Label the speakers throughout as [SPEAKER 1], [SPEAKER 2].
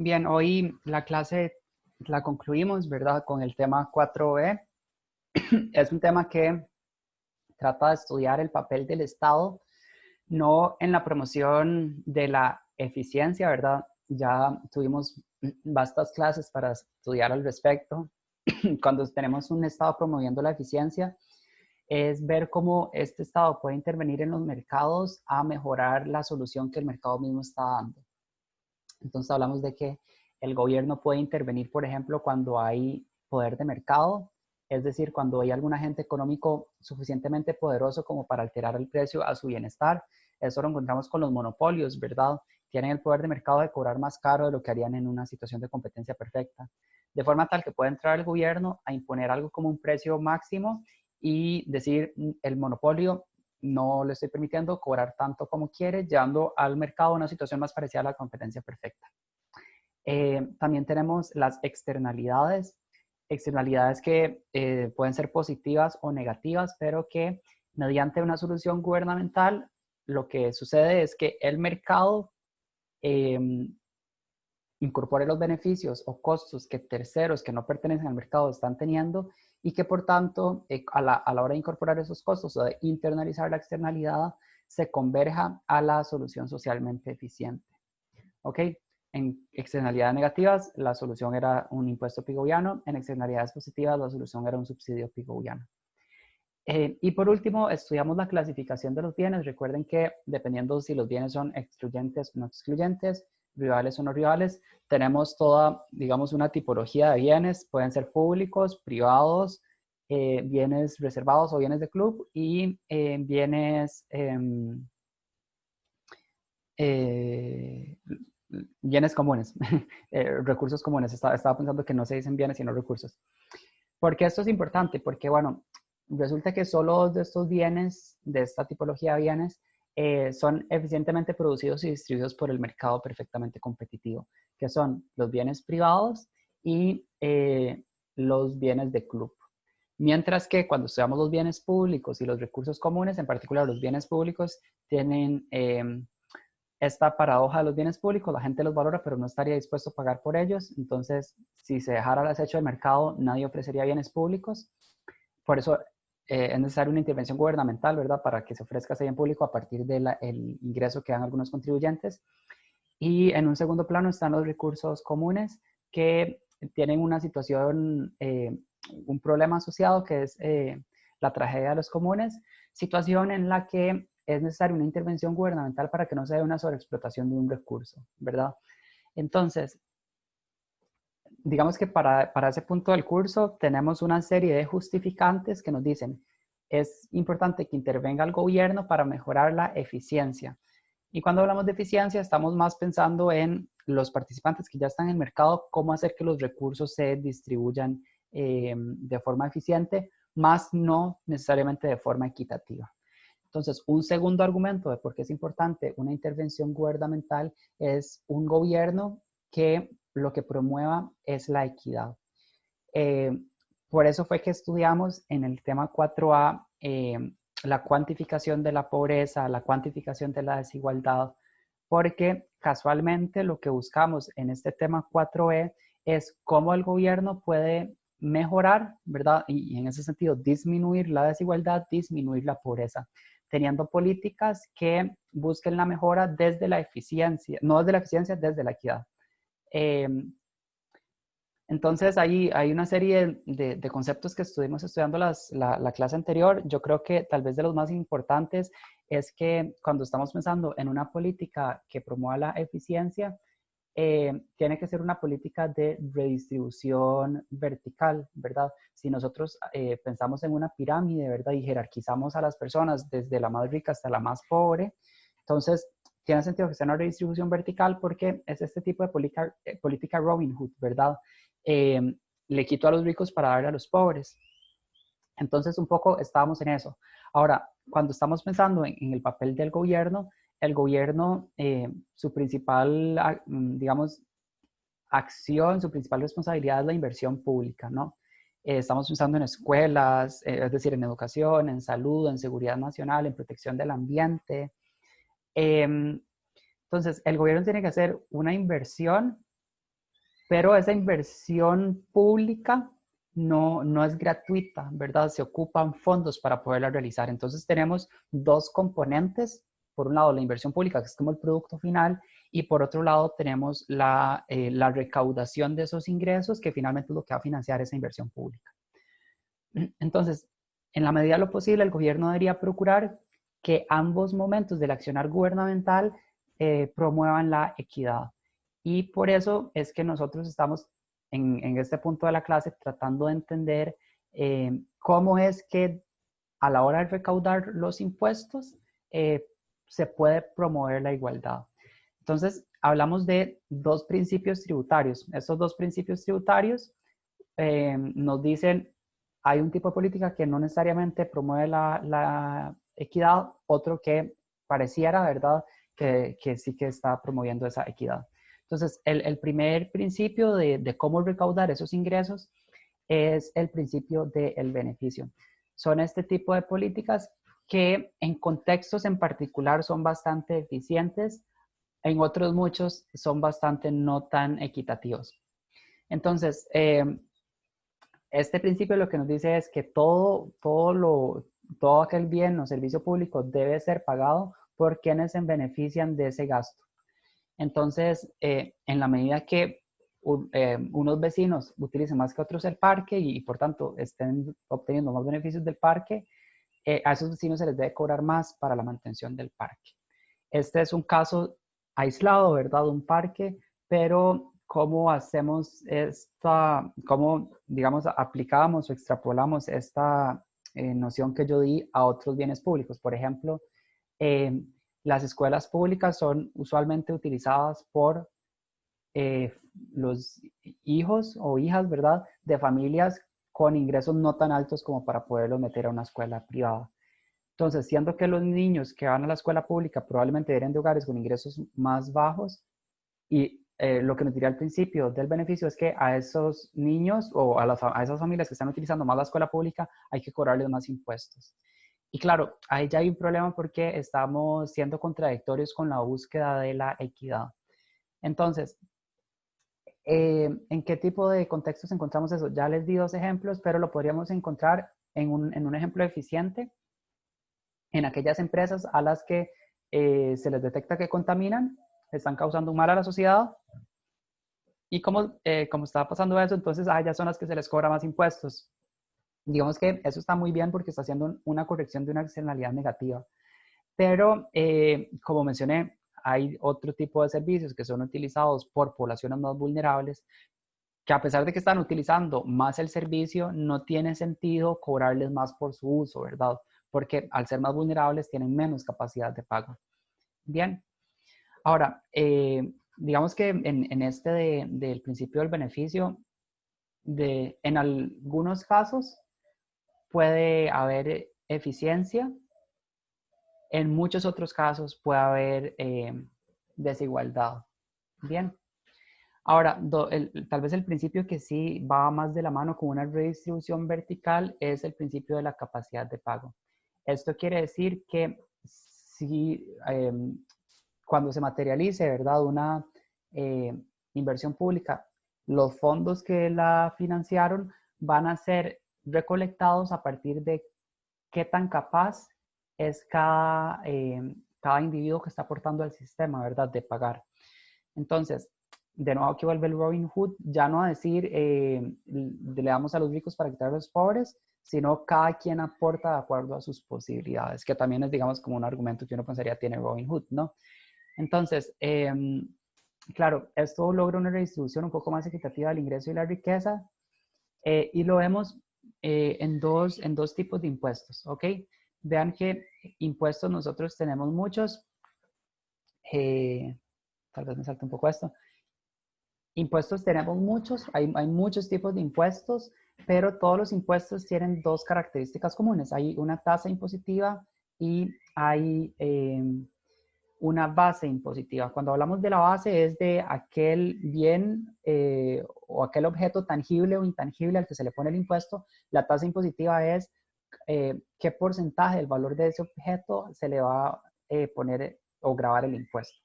[SPEAKER 1] Bien, hoy la clase la concluimos, ¿verdad? Con el tema 4E. Es un tema que trata de estudiar el papel del Estado, no en la promoción de la eficiencia, ¿verdad? Ya tuvimos vastas clases para estudiar al respecto. Cuando tenemos un Estado promoviendo la eficiencia, es ver cómo este Estado puede intervenir en los mercados a mejorar la solución que el mercado mismo está dando. Entonces hablamos de que el gobierno puede intervenir, por ejemplo, cuando hay poder de mercado, es decir, cuando hay algún agente económico suficientemente poderoso como para alterar el precio a su bienestar. Eso lo encontramos con los monopolios, ¿verdad? Tienen el poder de mercado de cobrar más caro de lo que harían en una situación de competencia perfecta. De forma tal que puede entrar el gobierno a imponer algo como un precio máximo y decir, el monopolio no le estoy permitiendo cobrar tanto como quiere, llevando al mercado a una situación más parecida a la competencia perfecta. También tenemos las externalidades, externalidades que pueden ser positivas o negativas, pero que mediante una solución gubernamental, lo que sucede es que el mercado eh, incorpore los beneficios o costos que terceros que no pertenecen al mercado están teniendo y que por tanto a la hora de incorporar esos costos o de internalizar la externalidad se converja a la solución socialmente eficiente. ¿Ok? En externalidades negativas la solución era un impuesto pigoviano, en externalidades positivas la solución era un subsidio pigoviano. Y por último, estudiamos la clasificación de los bienes. Recuerden que dependiendo si los bienes son excluyentes o no excluyentes, rivales o no rivales, tenemos toda, digamos, una tipología de bienes. Pueden ser públicos, privados, bienes reservados o bienes de club y eh, bienes comunes, recursos comunes. Estaba pensando que no se dicen bienes sino recursos. ¿Por qué esto es importante? Porque, bueno, resulta que solo dos de estos bienes, de esta tipología de bienes, son eficientemente producidos y distribuidos por el mercado perfectamente competitivo, que son los bienes privados y los bienes de club. Mientras que cuando estudiamos los bienes públicos y los recursos comunes, en particular los bienes públicos, tienen esta paradoja de los bienes públicos, la gente los valora, pero no estaría dispuesto a pagar por ellos. Entonces, si se dejara al acecho del mercado, nadie ofrecería bienes públicos. Por eso es necesaria una intervención gubernamental, ¿verdad? Para que se ofrezca ese bien público a partir del ingreso que dan algunos contribuyentes. Y en un segundo plano están los recursos comunes que tienen una situación, un problema asociado que es la tragedia de los comunes, situación en la que es necesaria una intervención gubernamental para que no se dé una sobreexplotación de un recurso, ¿verdad? Entonces, digamos que para ese punto del curso tenemos una serie de justificantes que nos dicen, es importante que intervenga el gobierno para mejorar la eficiencia. Y cuando hablamos de eficiencia, estamos más pensando en los participantes que ya están en el mercado, cómo hacer que los recursos se distribuyan de forma eficiente, más no necesariamente de forma equitativa. Entonces, un segundo argumento de por qué es importante una intervención gubernamental es un gobierno que lo que promueva es la equidad. Eh, por eso fue que estudiamos en el tema 4A la cuantificación de la pobreza, la cuantificación de la desigualdad, porque casualmente lo que buscamos en este tema 4E es cómo el gobierno puede mejorar, ¿verdad? Y en ese sentido, disminuir la desigualdad, disminuir la pobreza, teniendo políticas que busquen la mejora desde la eficiencia, no desde la eficiencia, desde la equidad. Eh, entonces, hay una serie de conceptos que estuvimos estudiando la clase anterior. Yo creo que tal vez de los más importantes es que cuando estamos pensando en una política que promueva la eficiencia, tiene que ser una política de redistribución vertical, ¿verdad? Si nosotros pensamos en una pirámide, ¿verdad? Y jerarquizamos a las personas desde la más rica hasta la más pobre, entonces tiene sentido que sea una redistribución vertical porque es este tipo de política Robin Hood, ¿verdad? Eh, le quito a los ricos para darle a los pobres. Entonces, un poco estábamos en eso. Ahora, cuando estamos pensando en el papel del gobierno, el gobierno, su principal, digamos, acción, su principal responsabilidad es la inversión pública, ¿no? Estamos pensando en escuelas, es decir, en educación, en salud, en seguridad nacional, en protección del ambiente. Entonces, el gobierno tiene que hacer una inversión pero esa inversión pública no es gratuita, ¿verdad? Se ocupan fondos para poderla realizar. Entonces tenemos dos componentes. Por un lado, la inversión pública, que es como el producto final, y por otro lado tenemos la recaudación de esos ingresos, que finalmente es lo que va a financiar esa inversión pública. Entonces, en la medida de lo posible, el gobierno debería procurar que ambos momentos del accionar gubernamental promuevan la equidad. Y por eso es que nosotros estamos en este punto de la clase tratando de entender cómo es que a la hora de recaudar los impuestos se puede promover la igualdad. Entonces, hablamos de dos principios tributarios. Estos dos principios tributarios nos dicen, hay un tipo de política que no necesariamente promueve la equidad, otro que pareciera, ¿verdad?, que sí que está promoviendo esa equidad. Entonces, el primer principio de cómo recaudar esos ingresos es el principio del beneficio. Son este tipo de políticas que en contextos en particular son bastante eficientes, en otros muchos son bastante no tan equitativos. Entonces, este principio lo que nos dice es que todo aquel bien o servicio público debe ser pagado por quienes se benefician de ese gasto. Entonces, en la medida que unos vecinos utilicen más que otros el parque y por tanto estén obteniendo más beneficios del parque, a esos vecinos se les debe cobrar más para la mantención del parque. Este es un caso aislado, ¿verdad? Un parque, pero ¿cómo hacemos cómo, digamos, aplicamos o extrapolamos esta noción que yo di a otros bienes públicos? Por ejemplo, eh, las escuelas públicas son usualmente utilizadas por los hijos o hijas, ¿verdad?, de familias con ingresos no tan altos como para poderlos meter a una escuela privada. Entonces, siendo que los niños que van a la escuela pública probablemente vienen de hogares con ingresos más bajos y lo que nos diría al principio del beneficio es que a esos niños o a esas familias que están utilizando más la escuela pública hay que cobrarles más impuestos. Y claro, ahí ya hay un problema porque estamos siendo contradictorios con la búsqueda de la equidad. Entonces, ¿en qué tipo de contextos encontramos eso? Ya les di dos ejemplos, pero lo podríamos encontrar en un ejemplo eficiente en aquellas empresas a las que se les detecta que contaminan, están causando un mal a la sociedad. Y como está pasando eso, entonces a ellas son las que se les cobra más impuestos. Digamos que eso está muy bien porque está haciendo una corrección de una externalidad negativa. Pero, como mencioné, hay otro tipo de servicios que son utilizados por poblaciones más vulnerables que a pesar de que están utilizando más el servicio, no tiene sentido cobrarles más por su uso, ¿verdad? Porque al ser más vulnerables tienen menos capacidad de pago. Bien, ahora, digamos que en este del principio del beneficio, en algunos casos puede haber eficiencia, en muchos otros casos puede haber desigualdad. Bien. Ahora, tal vez el principio que sí va más de la mano con una redistribución vertical es el principio de la capacidad de pago. Esto quiere decir que si cuando se materialice, ¿verdad?, una eh, inversión pública, los fondos que la financiaron van a ser recolectados a partir de qué tan capaz es cada individuo que está aportando al sistema, ¿verdad?, de pagar. Entonces, de nuevo aquí vuelve el Robin Hood, ya no a decir le damos a los ricos para quitar a los pobres, sino cada quien aporta de acuerdo a sus posibilidades, que también es, digamos, como un argumento que uno pensaría tiene Robin Hood, ¿no? Entonces, claro, esto logra una redistribución un poco más equitativa del ingreso y la riqueza, y lo vemos en dos tipos de impuestos, ¿ok? Vean que impuestos nosotros tenemos muchos, tal vez me salte un poco esto. Impuestos tenemos muchos, hay muchos tipos de impuestos, pero todos los impuestos tienen dos características comunes. Hay una tasa impositiva y hay una base impositiva. Cuando hablamos de la base es de aquel bien o aquel objeto tangible o intangible al que se le pone el impuesto. La tasa impositiva es qué porcentaje del valor de ese objeto se le va a poner o grabar el impuesto.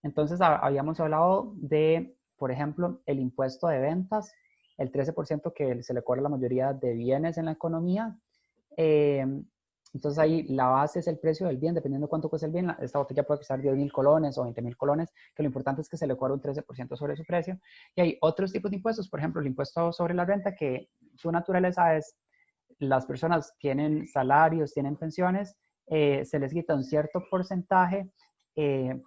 [SPEAKER 1] Entonces habíamos hablado de por ejemplo, el impuesto de ventas, el 13% que se le cobra a la mayoría de bienes en la economía. Entonces ahí la base es el precio del bien, dependiendo de cuánto cuesta el bien. Esta botella puede costar 10.000 colones o 20.000 colones, que lo importante es que se le cobra un 13% sobre su precio. Y hay otros tipos de impuestos, por ejemplo, el impuesto sobre la renta, que su naturaleza es las personas tienen salarios, tienen pensiones, se les quita un cierto porcentaje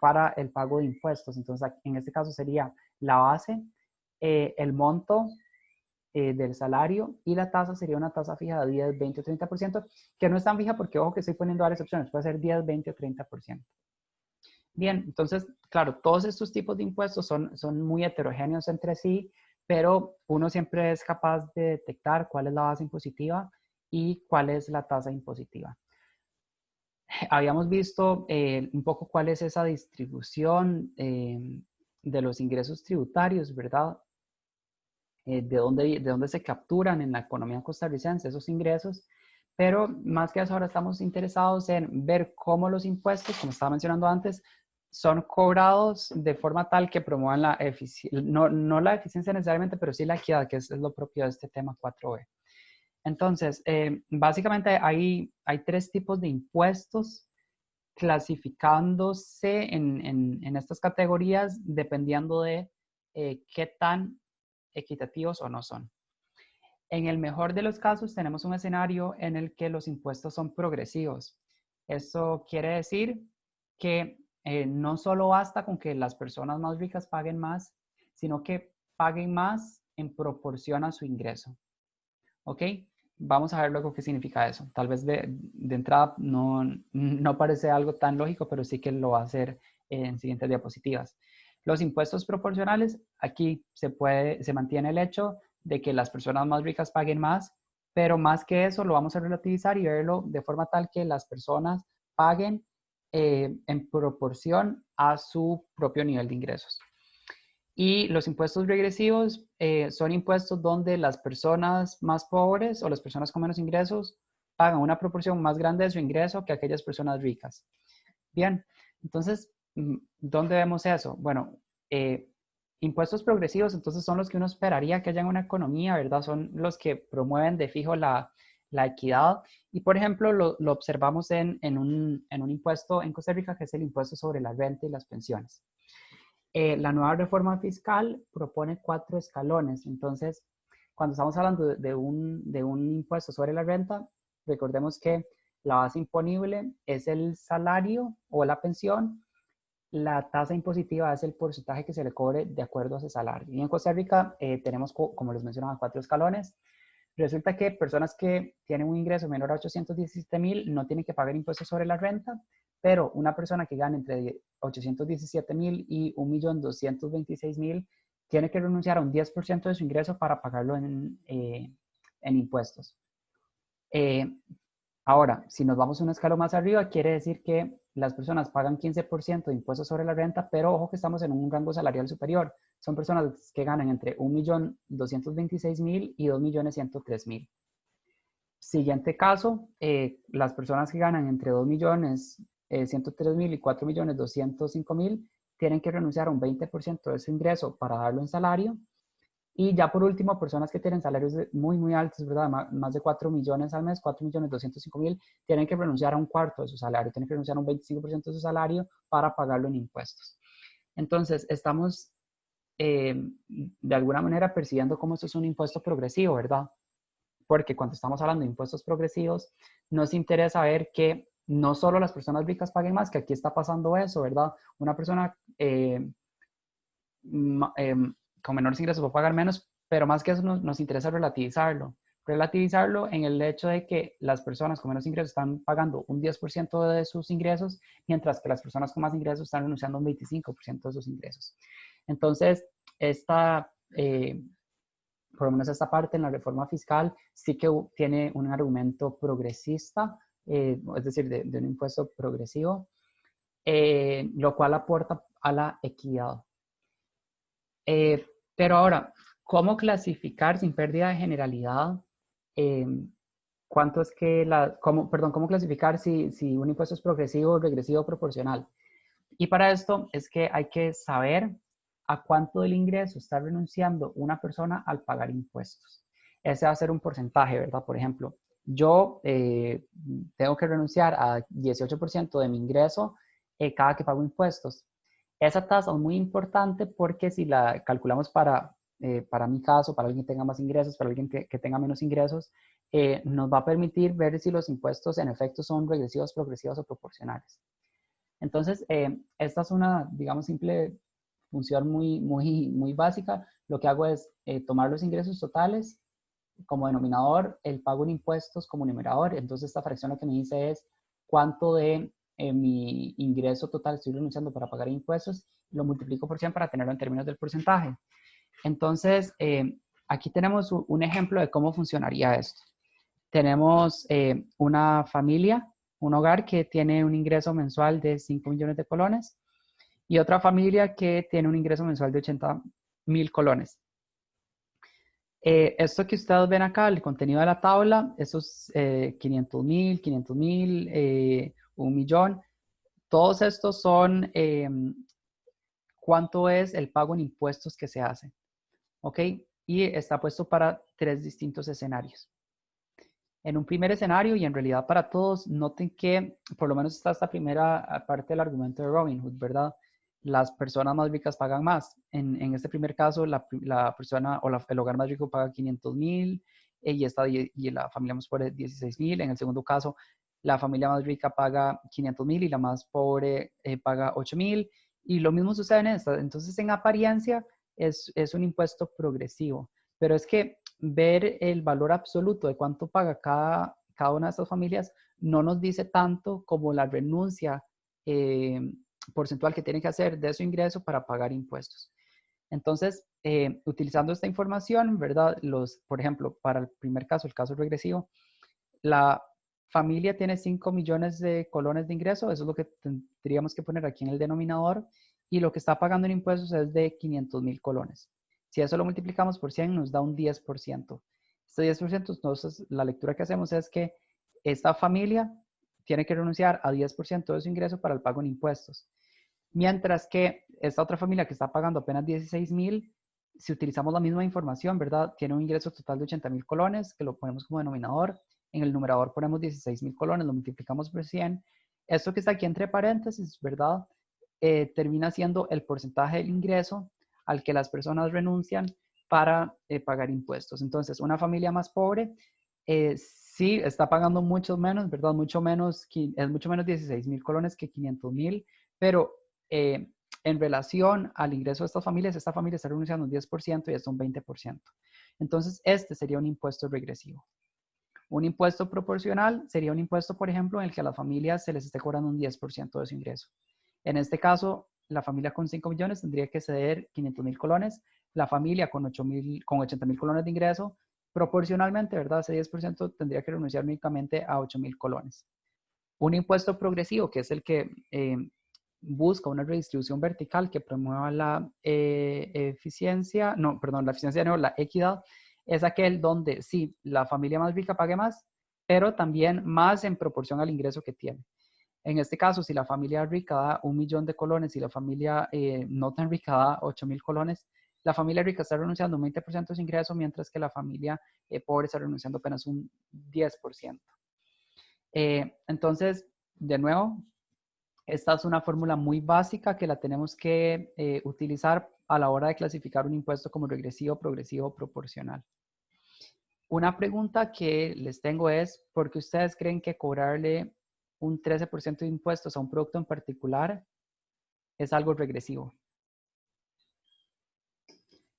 [SPEAKER 1] para el pago de impuestos. Entonces, en este caso sería la base, el monto del salario y la tasa sería una tasa fija de 10, 20 o 30%, que no es tan fija porque, ojo, que estoy poniendo varias opciones, puede ser 10, 20 o 30%. Bien, entonces, claro, todos estos tipos de impuestos son muy heterogéneos entre sí, pero uno siempre es capaz de detectar cuál es la base impositiva y cuál es la tasa impositiva. Habíamos visto un poco cuál es esa distribución de los ingresos tributarios, ¿verdad? De dónde se capturan en la economía costarricense esos ingresos, pero más que eso ahora estamos interesados en ver cómo los impuestos, como estaba mencionando antes, son cobrados de forma tal que promuevan la eficiencia, no la eficiencia necesariamente, pero sí la equidad, que es lo propio de este tema 4B. Entonces, básicamente hay tres tipos de impuestos clasificándose en estas categorías dependiendo de qué tan equitativos o no son. En el mejor de los casos tenemos un escenario en el que los impuestos son progresivos. Eso quiere decir que no solo basta con que las personas más ricas paguen más, sino que paguen más en proporción a su ingreso. ¿Ok? Vamos a ver luego qué significa eso. Tal vez de entrada no parece algo tan lógico, pero sí que lo va a hacer en siguientes diapositivas. Los impuestos proporcionales, aquí se mantiene el hecho de que las personas más ricas paguen más, pero más que eso lo vamos a relativizar y verlo de forma tal que las personas paguen en proporción a su propio nivel de ingresos. Y los impuestos regresivos son impuestos donde las personas más pobres o las personas con menos ingresos pagan una proporción más grande de su ingreso que aquellas personas ricas. Bien, entonces, ¿dónde vemos eso? Bueno, impuestos progresivos, entonces son los que uno esperaría que haya en una economía, ¿verdad? Son los que promueven de fijo la equidad. Y, por ejemplo, lo observamos en un impuesto en Costa Rica, que es el impuesto sobre la renta y las pensiones. La nueva reforma fiscal propone 4 escalones. Entonces, cuando estamos hablando de un impuesto sobre la renta, recordemos que la base imponible es el salario o la pensión. La tasa impositiva es el porcentaje que se le cobre de acuerdo a ese salario. Y en Costa Rica tenemos, como les mencionaba, 4 escalones. Resulta que personas que tienen un ingreso menor a 817,000 no tienen que pagar impuestos sobre la renta, pero una persona que gana entre 817,000 y 1.226.000 tiene que renunciar a un 10% de su ingreso para pagarlo en impuestos. Ahora, si nos vamos un escalón más arriba, quiere decir que las personas pagan 15% de impuestos sobre la renta, pero ojo que estamos en un rango salarial superior. Son personas que ganan entre 1.226.000 y 2.103.000. Siguiente caso, las personas que ganan entre 2.103.000 y 4.205.000 tienen que renunciar a un 20% de su ingreso para darlo en salario. Y ya por último, personas que tienen salarios muy, muy altos, ¿verdad? Más de 4 millones al mes, 4.205.000, tienen que renunciar a un cuarto de su salario, tienen que renunciar a un 25% de su salario para pagarlo en impuestos. Entonces, estamos de alguna manera percibiendo cómo esto es un impuesto progresivo, ¿verdad? Porque cuando estamos hablando de impuestos progresivos, nos interesa ver que no solo las personas ricas paguen más, que aquí está pasando eso, ¿verdad? Una persona con menores ingresos va a pagar menos, pero más que eso nos interesa relativizarlo. Relativizarlo en el hecho de que las personas con menos ingresos están pagando un 10% de sus ingresos, mientras que las personas con más ingresos están renunciando a un 25% de sus ingresos. Entonces, por lo menos esta parte en la reforma fiscal sí que tiene un argumento progresista, es decir, de un impuesto progresivo, lo cual aporta a la equidad. Pero ahora, ¿cómo clasificar sin pérdida de generalidad? ¿Cómo clasificar si un impuesto es progresivo, regresivo o proporcional? Y para esto es que hay que saber a cuánto del ingreso está renunciando una persona al pagar impuestos. Ese va a ser un porcentaje, ¿verdad? Por ejemplo, yo tengo que renunciar a 18% de mi ingreso cada que pago impuestos. Esa tasa es muy importante porque si la calculamos para mi caso, para alguien que tenga más ingresos, para alguien que tenga menos ingresos, nos va a permitir ver si los impuestos en efecto son regresivos, progresivos o proporcionales. Entonces, esta es una, digamos, simple función muy básica. Lo que hago es tomar los ingresos totales como denominador, el pago en impuestos como numerador. Entonces, esta fracción lo que me dice es cuánto de mi ingreso total estoy renunciando para pagar impuestos, lo multiplico por 100 para tenerlo en términos del porcentaje. Entonces, aquí tenemos un ejemplo de cómo funcionaría esto. Tenemos una familia, un hogar que tiene un ingreso mensual de 5 millones de colones y otra familia que tiene un ingreso mensual de 80.000 colones. Esto que ustedes ven acá, el contenido de la tabla, esos 500.000, 500.000, 1 millón, todos estos son cuánto es el pago en impuestos que se hace, ¿ok? Y está puesto para 3 distintos escenarios. En un primer escenario, y en realidad para todos, noten que por lo menos está esta primera parte del argumento de Robinhood, ¿verdad? Las personas más ricas pagan más. En este primer caso, la persona o el hogar más rico paga 500.000 y la familia más pobre 16.000. En el segundo caso, la familia más rica paga 500.000 y la más pobre paga 8.000. Y lo mismo sucede en esta. Entonces, en apariencia, es un impuesto progresivo. Pero es que ver el valor absoluto de cuánto paga cada una de estas familias no nos dice tanto como la renuncia porcentual que tienen que hacer de su ingreso para pagar impuestos. Entonces, utilizando esta información, ¿verdad? Por ejemplo, para el primer caso, el caso regresivo, la familia tiene 5 millones de colones de ingreso, eso es lo que tendríamos que poner aquí en el denominador, y lo que está pagando en impuestos es de 500.000 colones. Si eso lo multiplicamos por 100, nos da un 10%. Este 10%, entonces, la lectura que hacemos es que esta familia tiene que renunciar a 10% de su ingreso para el pago en impuestos. Mientras que esta otra familia que está pagando apenas 16.000, si utilizamos la misma información, ¿verdad? Tiene un ingreso total de 80.000 colones, que lo ponemos como denominador. En el numerador ponemos 16.000 colones, lo multiplicamos por 100. Esto que está aquí entre paréntesis, ¿verdad? Termina siendo el porcentaje del ingreso al que las personas renuncian para pagar impuestos. Entonces, una familia más pobre sí está pagando mucho menos, ¿verdad? Mucho menos, es mucho menos 16.000 colones que 500.000, pero en relación al ingreso de estas familias, esta familia está renunciando un 10% y esto un 20%. Entonces, este sería un impuesto regresivo. Un impuesto proporcional sería un impuesto, por ejemplo, en el que a las familias se les esté cobrando un 10% de su ingreso. En este caso, la familia con 5 millones tendría que ceder 500.000 colones, la familia con 80.000 colones de ingreso, proporcionalmente, ¿verdad? Ese 10% tendría que renunciar únicamente a 8.000 colones. Un impuesto progresivo, que es el que busca una redistribución vertical que promueva la eficiencia, no, perdón, la eficiencia no, la equidad, es aquel donde sí, la familia más rica pague más, pero también más en proporción al ingreso que tiene. En este caso, si la familia rica da 1 millón de colones y la familia no tan rica da 8.000 colones, la familia rica está renunciando un 20% de su ingreso, mientras que la familia pobre está renunciando apenas un 10%. Entonces, de nuevo, esta es una fórmula muy básica que la tenemos que utilizar a la hora de clasificar un impuesto como regresivo, progresivo o proporcional. Una pregunta que les tengo es, ¿por qué ustedes creen que cobrarle un 13% de impuestos a un producto en particular es algo regresivo?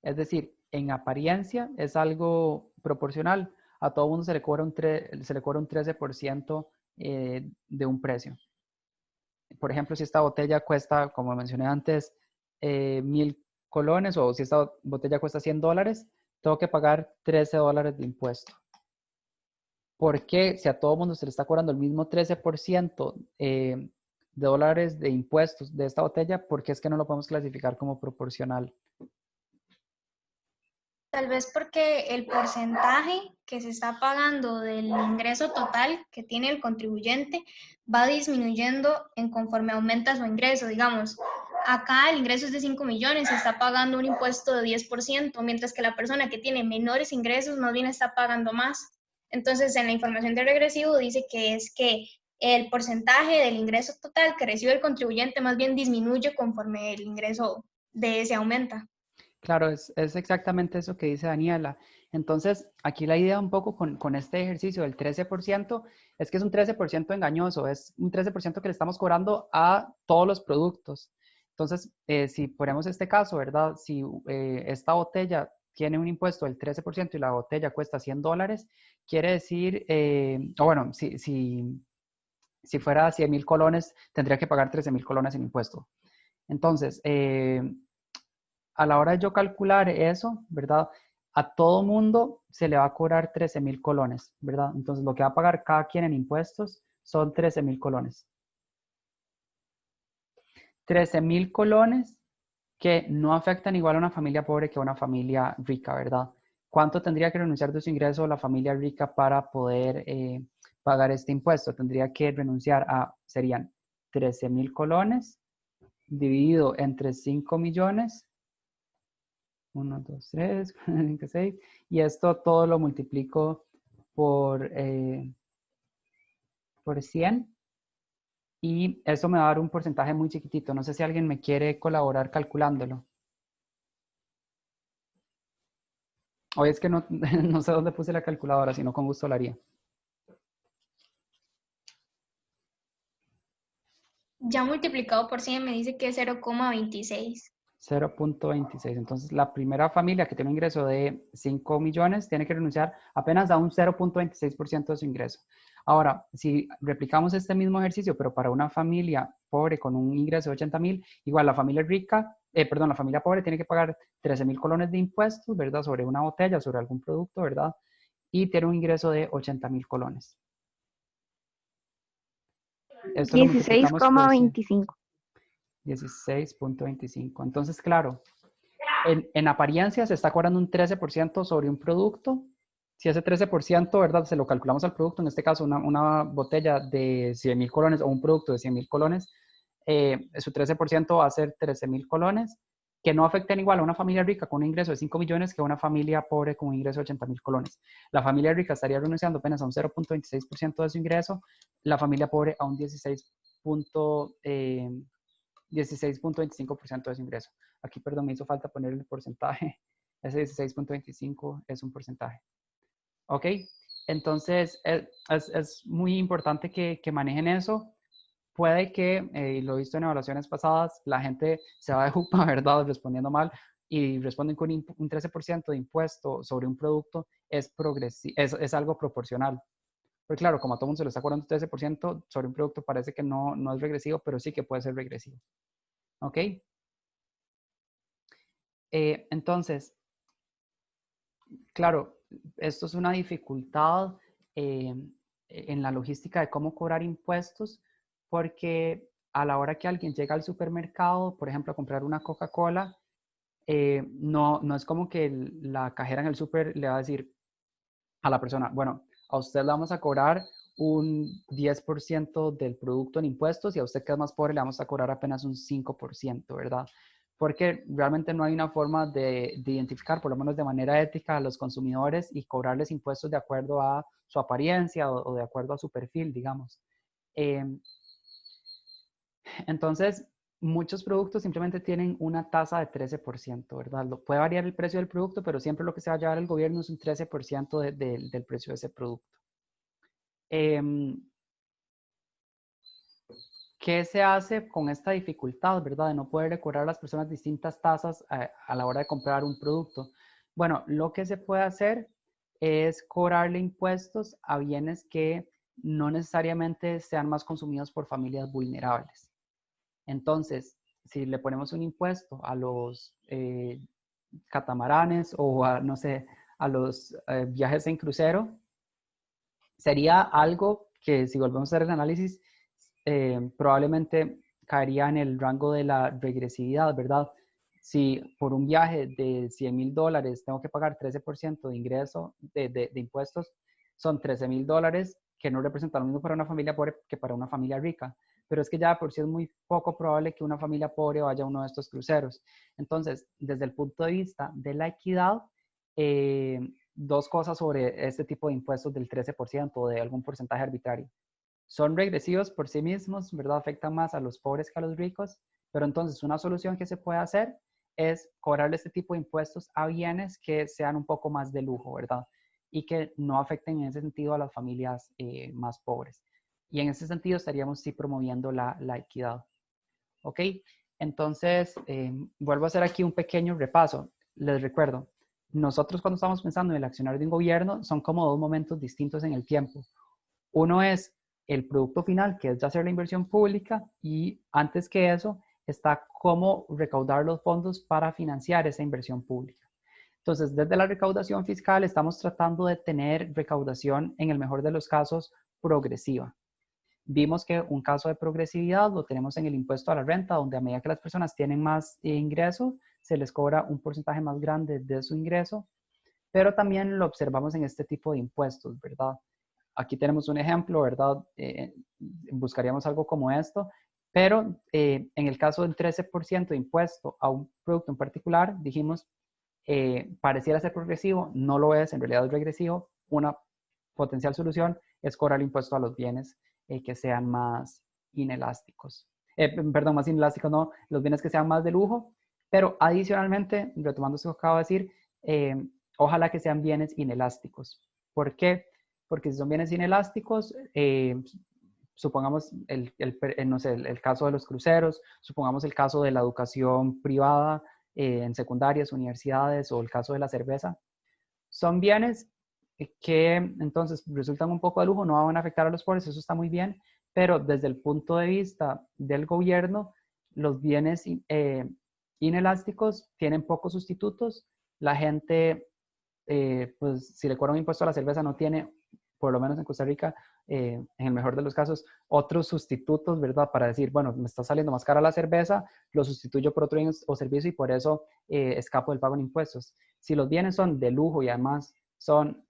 [SPEAKER 1] Es decir, en apariencia es algo proporcional. A todo mundo se le cobra un 13% de un precio. Por ejemplo, si esta botella cuesta, como mencioné antes, 1.000 colones, o si esta botella cuesta $100, tengo que pagar $13 de impuesto. ¿Por qué, si a todo mundo se le está cobrando el mismo 13% de dólares de impuestos de esta botella, por qué es que no lo podemos clasificar como proporcional?
[SPEAKER 2] Tal vez porque el porcentaje que se está pagando del ingreso total que tiene el contribuyente va disminuyendo en conforme aumenta su ingreso. Digamos, acá el ingreso es de 5 millones, se está pagando un impuesto de 10%, mientras que la persona que tiene menores ingresos más bien está pagando más. Entonces, en la información de regresivo dice que es que el porcentaje del ingreso total que recibe el contribuyente más bien disminuye conforme el ingreso de ese aumenta.
[SPEAKER 1] Claro, es exactamente eso que dice Daniela. Entonces, aquí la idea un poco con este ejercicio del 13% es que es un 13% engañoso, es un 13% que le estamos cobrando a todos los productos. Entonces, si ponemos este caso, ¿verdad? Si esta botella tiene un impuesto del 13% y la botella cuesta $100, quiere decir, o bueno, si fuera 100,000 colones, tendría que pagar 13,000 colones en impuesto. Entonces, a la hora de yo calcular eso, ¿verdad? A todo mundo se le va a cobrar 13,000 colones, ¿verdad? Entonces, lo que va a pagar cada quien en impuestos son 13,000 colones. 13,000 colones que no afectan igual a una familia pobre que a una familia rica, ¿verdad? ¿Cuánto tendría que renunciar de su ingreso la familia rica para poder pagar este impuesto? Tendría que renunciar a, serían 13,000 colones dividido entre 5 millones. 1, 2, 3, 4, 5, 6. Y esto todo lo multiplico por 100. Y eso me va a dar un porcentaje muy chiquitito. No sé si alguien me quiere colaborar calculándolo. Hoy es que no, no sé dónde puse la calculadora, si no con gusto la haría.
[SPEAKER 2] Ya multiplicado por 100 me dice que es 0,26.
[SPEAKER 1] 0.26. Entonces, la primera familia que tiene un ingreso de 5 millones tiene que renunciar apenas a un 0.26% de su ingreso. Ahora, si replicamos este mismo ejercicio, pero para una familia pobre con un ingreso de 80,000, igual la familia rica, la familia pobre tiene que pagar 13,000 colones de impuestos, ¿verdad? Sobre una botella, sobre algún producto, ¿verdad? Y tiene un ingreso de 80,000 colones. Esto lo multiplicamos por 100.
[SPEAKER 3] 16,25.
[SPEAKER 1] 16.25. Entonces, claro, en apariencia se está cobrando un 13% sobre un producto. Si ese 13%, ¿verdad? Se lo calculamos al producto, en este caso una botella de 100,000 colones o un producto de 100,000 colones, su 13% va a ser 13,000 colones, que no afecten igual a una familia rica con un ingreso de 5 millones que a una familia pobre con un ingreso de 80,000 colones. La familia rica estaría renunciando apenas a un 0.26% de su ingreso, la familia pobre a un 16.25% de su ingreso. Aquí, perdón, me hizo falta poner el porcentaje. Ese 16.25 es un porcentaje. ¿Ok? Entonces, es muy importante que manejen eso. Puede que, y lo he visto en evaluaciones pasadas, la gente se va de jupa, ¿verdad? Respondiendo mal y responden con un 13% de impuesto sobre un producto, es algo proporcional. Porque claro, como a todo mundo se le está cobrando un 13% sobre un producto, parece que no es regresivo, pero sí que puede ser regresivo. ¿Ok? Entonces, claro, esto es una dificultad en la logística de cómo cobrar impuestos, porque a la hora que alguien llega al supermercado, por ejemplo, a comprar una Coca-Cola, no es como que la cajera en el super le va a decir a la persona, bueno, a usted le vamos a cobrar un 10% del producto en impuestos y a usted que es más pobre le vamos a cobrar apenas un 5%, ¿verdad? Porque realmente no hay una forma de identificar, por lo menos de manera ética, a los consumidores y cobrarles impuestos de acuerdo a su apariencia o de acuerdo a su perfil, digamos. Entonces, muchos productos simplemente tienen una tasa de 13%, ¿verdad? Puede variar el precio del producto, pero siempre lo que se va a llevar el gobierno es un 13% del precio de ese producto. ¿Qué se hace con esta dificultad, verdad? De no poder cobrar a las personas distintas tasas a la hora de comprar un producto. Bueno, lo que se puede hacer es cobrarle impuestos a bienes que no necesariamente sean más consumidos por familias vulnerables. Entonces, si le ponemos un impuesto a los catamaranes o a, no sé, a los viajes en crucero, sería algo que si volvemos a hacer el análisis, probablemente caería en el rango de la regresividad, ¿verdad? Si por un viaje de $100,000 tengo que pagar 13% de ingreso de impuestos, son $13,000 que no representan lo mismo para una familia pobre que para una familia rica. pero es que ya de por sí es muy poco probable que una familia pobre vaya a uno de estos cruceros. Entonces, desde el punto de vista de la equidad, dos cosas sobre este tipo de impuestos del 13% o de algún porcentaje arbitrario. Son regresivos por sí mismos, ¿verdad? Afectan más a los pobres que a los ricos, pero entonces una solución que se puede hacer es cobrarle este tipo de impuestos a bienes que sean un poco más de lujo, ¿verdad? Y que no afecten en ese sentido a las familias más pobres. Y en ese sentido estaríamos sí promoviendo la equidad. ¿Ok? Entonces, vuelvo a hacer aquí un pequeño repaso. Les recuerdo, nosotros cuando estamos pensando en el accionar de un gobierno, son como dos momentos distintos en el tiempo. Uno es el producto final, que es ya hacer la inversión pública, y antes que eso está cómo recaudar los fondos para financiar esa inversión pública. Entonces, desde la recaudación fiscal estamos tratando de tener recaudación, en el mejor de los casos, progresiva. Vimos que un caso de progresividad lo tenemos en el impuesto a la renta, donde a medida que las personas tienen más ingreso, se les cobra un porcentaje más grande de su ingreso, pero también lo observamos en este tipo de impuestos, ¿verdad? Aquí tenemos un ejemplo, ¿verdad? Buscaríamos algo como esto, pero en el caso del 13% de impuesto a un producto en particular, dijimos, pareciera ser progresivo, no lo es, en realidad es regresivo. Una potencial solución es cobrar el impuesto a los bienes que sean más inelásticos. Perdón, más inelásticos, no, los bienes que sean más de lujo, pero adicionalmente, retomando eso que acabo de decir, ojalá que sean bienes inelásticos. ¿Por qué? Porque si son bienes inelásticos, supongamos no sé, el caso de los cruceros, supongamos el caso de la educación privada en secundarias, universidades, o el caso de la cerveza, son bienes que entonces resultan un poco de lujo, no van a afectar a los pobres, eso está muy bien, pero desde el punto de vista del gobierno, los bienes inelásticos tienen pocos sustitutos, la gente, pues si le cobra un impuesto a la cerveza, no tiene, por lo menos en Costa Rica, en el mejor de los casos, otros sustitutos, ¿verdad? Para decir, bueno, me está saliendo más cara la cerveza, lo sustituyo por otro bien o servicio y por eso escapo del pago de impuestos. Si los bienes son de lujo y además son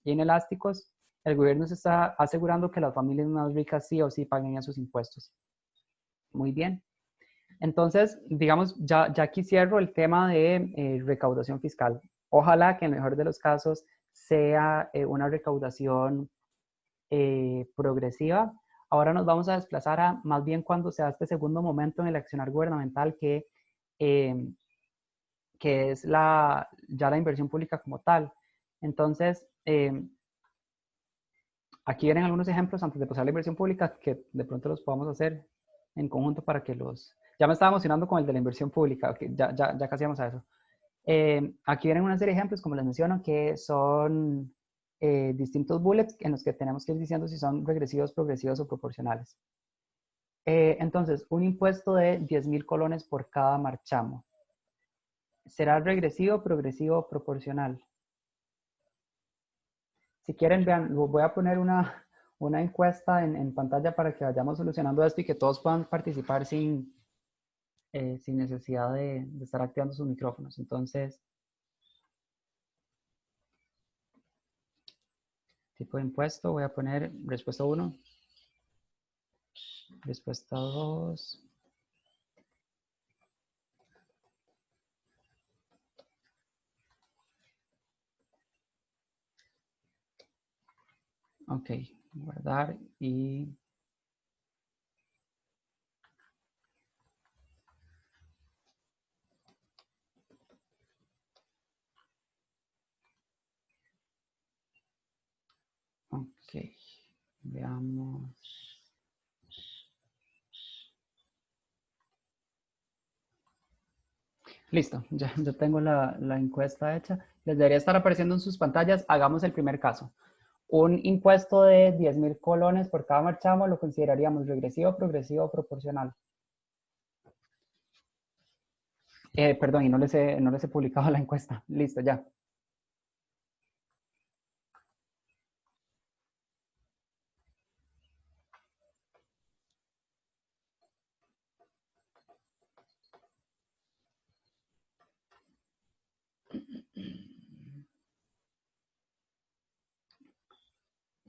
[SPEAKER 1] inelásticos, el gobierno se está asegurando que las familias más ricas sí o sí paguen esos impuestos. Muy bien. Entonces, digamos, ya aquí cierro el tema de recaudación fiscal. Ojalá que en el mejor de los casos sea una recaudación progresiva. Ahora nos vamos a desplazar a más bien cuando sea este segundo momento en el accionar gubernamental eh, que es ya la inversión pública como tal. Entonces, aquí vienen algunos ejemplos antes de pasar a la inversión pública que de pronto los podamos hacer en conjunto para que los... Ya me estaba emocionando con el de la inversión pública, okay, ya casi vamos a eso. Aquí vienen una serie de ejemplos, como les menciono, que son distintos bullets en los que tenemos que ir diciendo si son regresivos, progresivos o proporcionales. Entonces, un impuesto de 10,000 colones por cada marchamo. ¿Será regresivo, progresivo o proporcional? Si quieren, vean, voy a poner una encuesta en pantalla para que vayamos solucionando esto y que todos puedan participar sin necesidad de estar activando sus micrófonos. Entonces, tipo de impuesto, voy a poner respuesta 1, respuesta 2. Ok, guardar y... Ok, veamos. Listo, ya tengo la encuesta hecha. Les debería estar apareciendo en sus pantallas. Hagamos el primer caso. Un impuesto de 10,000 colones por cada marchamo lo consideraríamos regresivo, progresivo o proporcional. Perdón, y no les he publicado la encuesta. Listo, ya.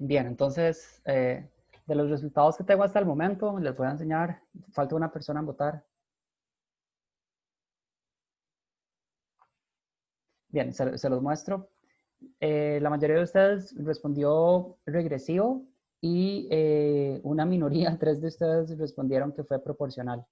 [SPEAKER 1] Bien, entonces De los resultados que tengo hasta el momento, les voy a enseñar. Falta una persona en votar. Bien, se los muestro. La mayoría de ustedes respondió regresivo y una minoría, 3 de ustedes respondieron que fue proporcional.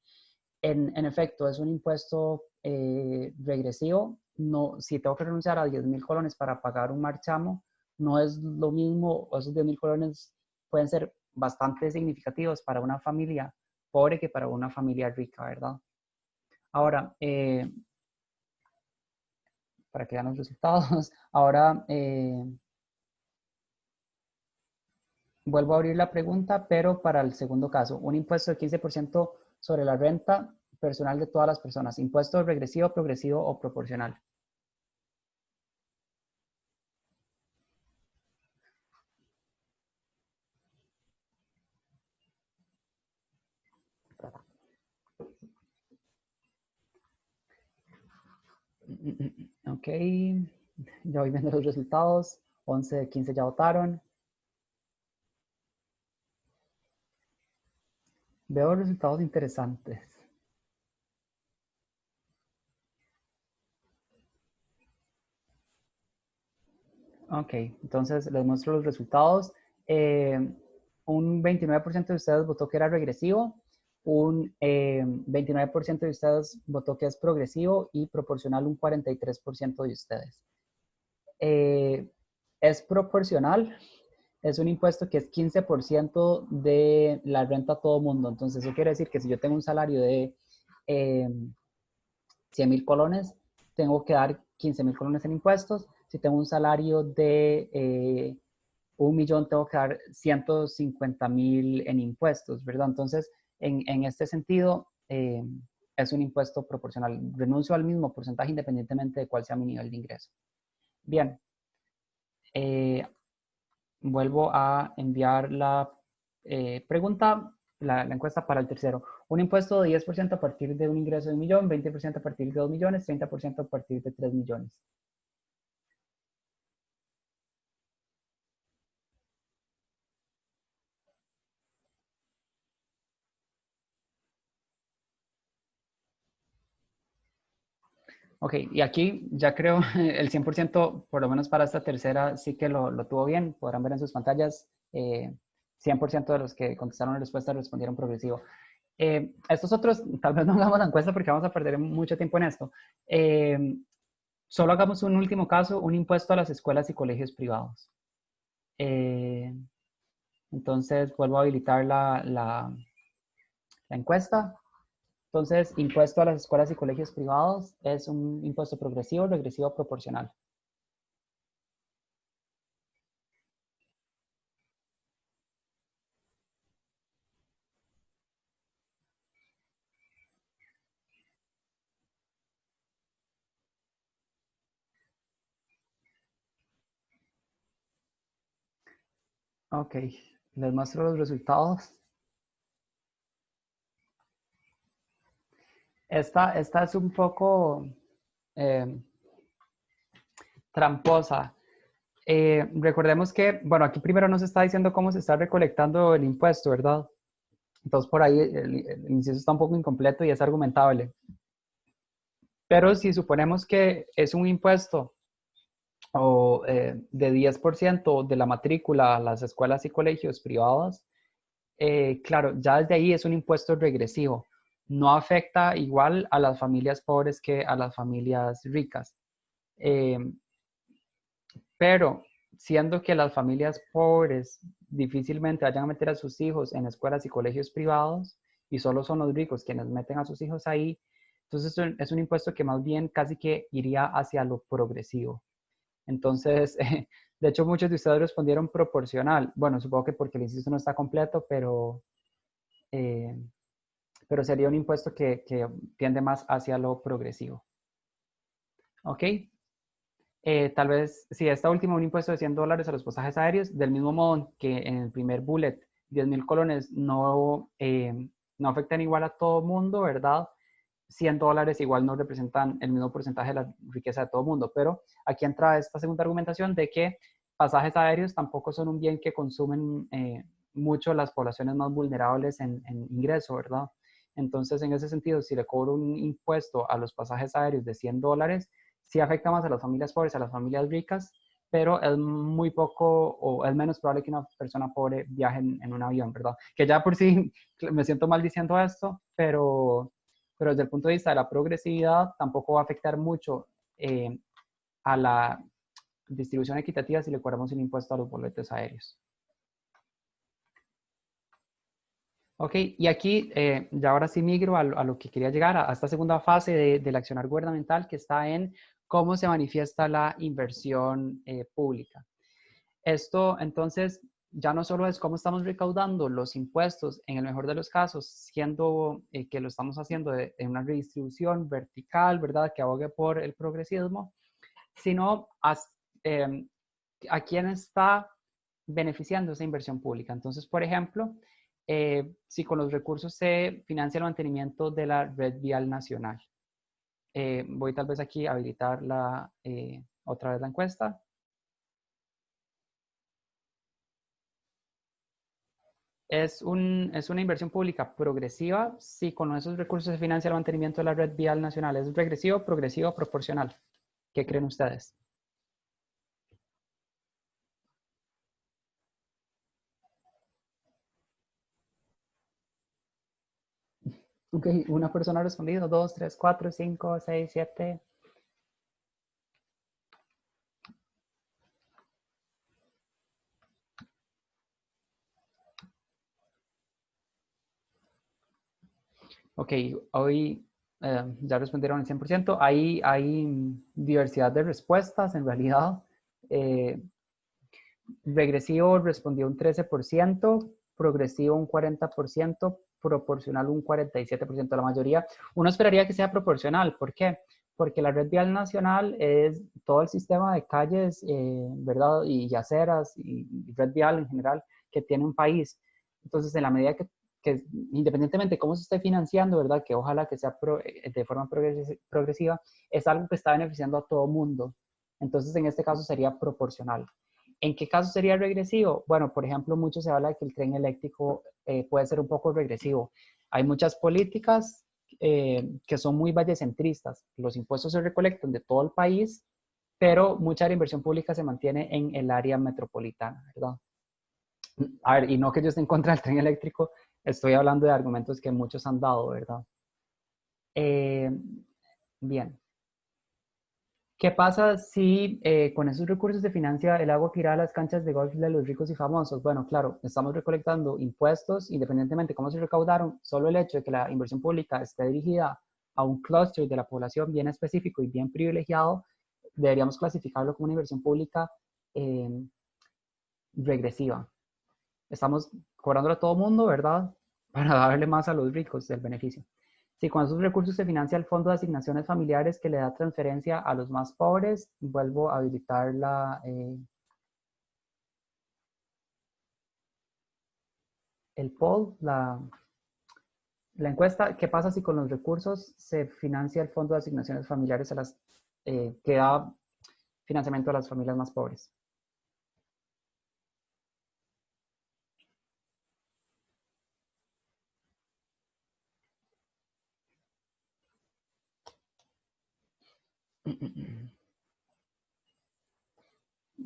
[SPEAKER 1] En efecto, es un impuesto regresivo. No, si tengo que renunciar a 10,000 colones para pagar un marchamo, no es lo mismo, esos 10,000 colones pueden ser bastante significativos para una familia pobre que para una familia rica, ¿verdad? Ahora, para que vean los resultados, ahora vuelvo a abrir la pregunta, pero para el segundo caso, un impuesto de 15% sobre la renta personal de todas las personas. ¿Impuesto regresivo, progresivo o proporcional? Ok, ya voy viendo los resultados. 11 de 15 ya votaron. Veo resultados interesantes. Ok, entonces les muestro los resultados. Un 29% de ustedes votó que era regresivo, un 29% de ustedes votó que es progresivo y proporcional un 43% de ustedes. Es proporcional, es un impuesto que es 15% de la renta a todo mundo. Entonces eso quiere decir que si yo tengo un salario de 100,000 colones, tengo que dar 15,000 colones en impuestos. Si tengo un salario de 1,000,000, tengo que dar 150,000 en impuestos, ¿verdad? Entonces, en este sentido, es un impuesto proporcional. Renuncio al mismo porcentaje independientemente de cuál sea mi nivel de ingreso. Bien, vuelvo a enviar la pregunta, la encuesta para el tercero. Un impuesto de 10% a partir de un ingreso de 1,000,000, 20% a partir de 2,000,000, 30% a partir de 3,000,000. Ok, y aquí ya creo el 100%, por lo menos para esta tercera, sí que lo tuvo bien. Podrán ver en sus pantallas, 100% de los que contestaron la respuesta respondieron progresivo. Estos otros, tal vez no hagamos la encuesta porque vamos a perder mucho tiempo en esto. Solo hagamos un último caso, un impuesto a las escuelas y colegios privados. Entonces, vuelvo a habilitar la encuesta. Entonces, impuesto a las escuelas y colegios privados es un impuesto progresivo, regresivo, proporcional. Ok, les muestro los resultados. Esta es un poco tramposa. Recordemos que, bueno, aquí primero nos está diciendo cómo se está recolectando el impuesto, ¿verdad? Entonces por ahí el inciso está un poco incompleto y es argumentable. Pero si suponemos que es un impuesto o de 10% de la matrícula a las escuelas y colegios privados, claro, ya desde ahí es un impuesto regresivo. No afecta igual a las familias pobres que a las familias ricas. Eh, pero siendo que las familias pobres difícilmente vayan a meter a sus hijos en escuelas y colegios privados y solo son los ricos quienes meten a sus hijos ahí, entonces es un impuesto que más bien casi que iría hacia lo progresivo. Entonces, de hecho, muchos de ustedes respondieron proporcional. Bueno, supongo que porque el inciso no está completo, eh, pero sería un impuesto que tiende más hacia lo progresivo. ¿Ok? Tal vez, si esta última, un impuesto de $100 a los pasajes aéreos, del mismo modo que en el primer bullet, 10,000 colones no afectan igual a todo mundo, ¿verdad? $100 igual no representan el mismo porcentaje de la riqueza de todo mundo, pero aquí entra esta segunda argumentación de que pasajes aéreos tampoco son un bien que consumen mucho las poblaciones más vulnerables en ingreso, ¿verdad? Entonces, en ese sentido, si le cobro un impuesto a los pasajes aéreos de $100, sí afecta más a las familias pobres, a las familias ricas, pero es muy poco o es menos probable que una persona pobre viaje en un avión, ¿verdad? Que ya por sí me siento mal diciendo esto, pero desde el punto de vista de la progresividad tampoco va a afectar mucho a la distribución equitativa si le cobramos un impuesto a los boletos aéreos. Ok, y aquí ya ahora sí migro a lo que quería llegar, a esta segunda fase del accionar gubernamental que está en cómo se manifiesta la inversión pública. Esto entonces ya no solo es cómo estamos recaudando los impuestos, en el mejor de los casos, siendo que lo estamos haciendo en una redistribución vertical, ¿verdad? Que abogue por el progresismo, sino a quién está beneficiando esa inversión pública. Entonces, por ejemplo, si con los recursos se financia el mantenimiento de la red vial nacional. Voy tal vez aquí a habilitar otra vez la encuesta. Es una inversión pública progresiva si con esos recursos se financia el mantenimiento de la red vial nacional. ¿Es regresivo, progresivo, proporcional? ¿Qué creen ustedes? Ok, una persona ha respondido, 2, 3, 4, 5, 6, 7. Ok, hoy ya respondieron el 100%. Hay diversidad de respuestas en realidad. Regresivo respondió un 13%, progresivo un 40%, proporcional un 47%. La mayoría, uno esperaría que sea proporcional. ¿Por qué? Porque la red vial nacional es todo el sistema de calles, ¿verdad? Y aceras y red vial en general que tiene un país. Entonces, en la medida que independientemente de cómo se esté financiando, ¿verdad? Que ojalá que sea de forma progresiva, es algo que está beneficiando a todo mundo. Entonces, en este caso sería proporcional. ¿En qué caso sería regresivo? Bueno, por ejemplo, mucho se habla de que el tren eléctrico puede ser un poco regresivo. Hay muchas políticas que son muy vallecentristas. Los impuestos se recolectan de todo el país, pero mucha de la inversión pública se mantiene en el área metropolitana, ¿verdad? A ver, y no que yo esté en contra del tren eléctrico, estoy hablando de argumentos que muchos han dado, ¿verdad? Eh, bien. ¿Qué pasa si con esos recursos se financia el agua que irá a las canchas de golf de los ricos y famosos? Bueno, claro, estamos recolectando impuestos, independientemente de cómo se recaudaron, solo el hecho de que la inversión pública esté dirigida a un clúster de la población bien específico y bien privilegiado, deberíamos clasificarlo como una inversión pública eh, regresiva. Estamos cobrando a todo mundo, ¿verdad? Para darle más a los ricos del beneficio. Si con esos recursos se financia el fondo de asignaciones familiares que le da transferencia a los más pobres, vuelvo a habilitar el poll, la encuesta. ¿Qué pasa si con los recursos se financia el fondo de asignaciones familiares que da financiamiento a las familias más pobres?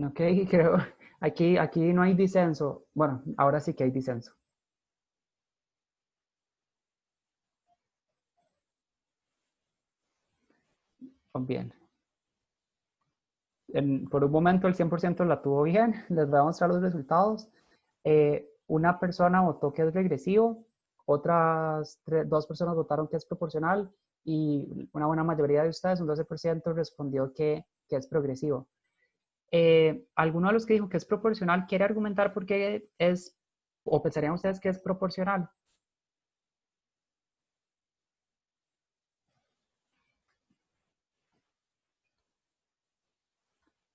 [SPEAKER 1] Ok, creo, aquí no hay disenso. Bueno, ahora sí que hay disenso. Bien. Por un momento el 100% la tuvo bien. Les voy a mostrar los resultados. Una persona votó que es regresivo, otras dos personas votaron que es proporcional y una buena mayoría de ustedes, un 12%, respondió que es progresivo. ¿Alguno de los que dijo que es proporcional quiere argumentar por qué es, o pensarían ustedes que es proporcional?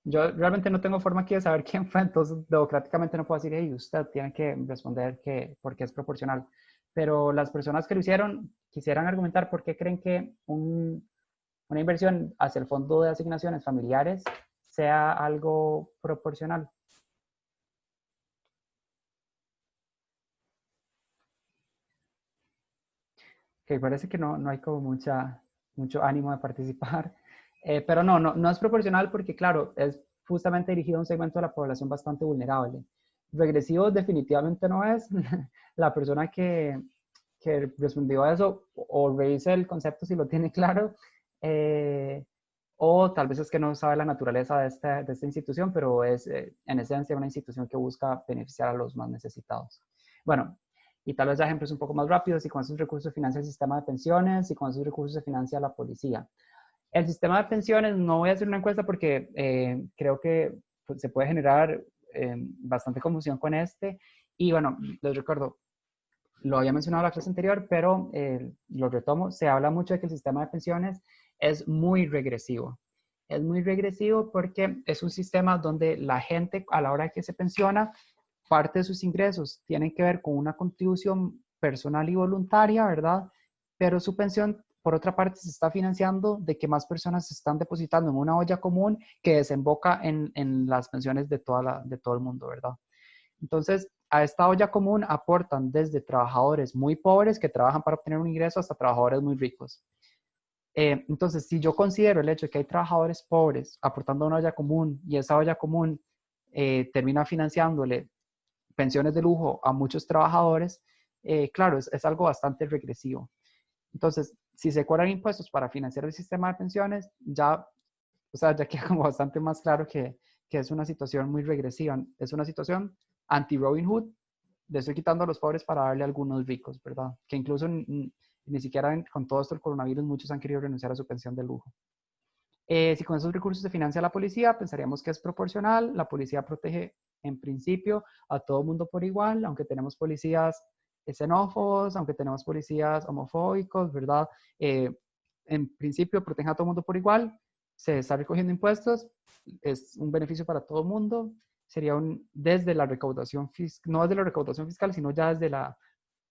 [SPEAKER 1] Yo realmente no tengo forma aquí de saber quién fue, entonces democráticamente no puedo decir, hey, usted tiene que responder porque es proporcional. Pero las personas que lo hicieron quisieran argumentar por qué creen que una inversión hacia el fondo de asignaciones familiares sea algo proporcional. que parece que no hay como mucho ánimo de participar. Pero no es proporcional porque, claro, es justamente dirigido a un segmento de la población bastante vulnerable. Regresivo definitivamente no es. La persona que respondió a eso o revise el concepto si lo tiene claro, o tal vez es que no sabe la naturaleza de esta institución, pero es en esencia una institución que busca beneficiar a los más necesitados. Bueno, y tal vez ya ejemplos un poco más rápidos, y con esos recursos se financia el sistema de pensiones, y con esos recursos se financia la policía. El sistema de pensiones, no voy a hacer una encuesta porque creo que pues, se puede generar bastante confusión con este. Y bueno, les recuerdo, lo había mencionado en la clase anterior, pero lo retomo. Se habla mucho de que el sistema de pensiones es muy regresivo. Es muy regresivo porque es un sistema donde la gente a la hora que se pensiona, parte de sus ingresos tienen que ver con una contribución personal y voluntaria, ¿verdad? Pero su pensión, por otra parte, se está financiando de que más personas se están depositando en una olla común que desemboca en las pensiones de todo el mundo, ¿verdad? Entonces, a esta olla común aportan desde trabajadores muy pobres que trabajan para obtener un ingreso hasta trabajadores muy ricos. Entonces, si yo considero el hecho de que hay trabajadores pobres aportando a una olla común y esa olla común termina financiándole pensiones de lujo a muchos trabajadores, claro, es algo bastante regresivo. Entonces, si se cobran impuestos para financiar el sistema de pensiones, ya, o sea, ya queda como bastante más claro que es una situación muy regresiva. Es una situación anti-Robin Hood, le estoy quitando a los pobres para darle a algunos ricos, ¿verdad? Que incluso ni siquiera con todo esto del coronavirus muchos han querido renunciar a su pensión de lujo. Si con esos recursos se financia la policía, pensaríamos que es proporcional. La policía protege en principio a todo mundo por igual, aunque tenemos policías xenófobos, aunque tenemos policías homofóbicos, ¿verdad? En principio protege a todo mundo por igual, se está recogiendo impuestos, es un beneficio para todo el mundo, sería desde la recaudación fiscal, no desde la recaudación fiscal, sino ya desde la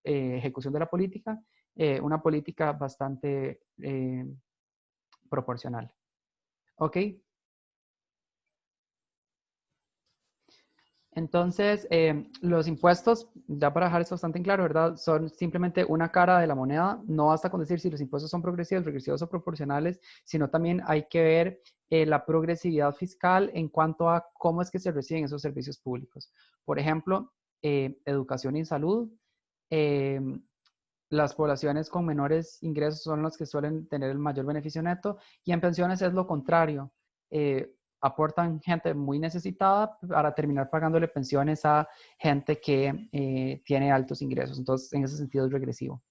[SPEAKER 1] ejecución de la política, una política bastante proporcional. ¿Ok? Entonces, los impuestos, ya para dejar esto bastante en claro, ¿verdad? Son simplemente una cara de la moneda. No basta con decir si los impuestos son progresivos, regresivos o proporcionales, sino también hay que ver la progresividad fiscal en cuanto a cómo es que se reciben esos servicios públicos. Por ejemplo, educación y salud. Eh, las poblaciones con menores ingresos son las que suelen tener el mayor beneficio neto, y en pensiones es lo contrario. Aportan gente muy necesitada para terminar pagándole pensiones a gente que tiene altos ingresos. Entonces, en ese sentido es regresivo.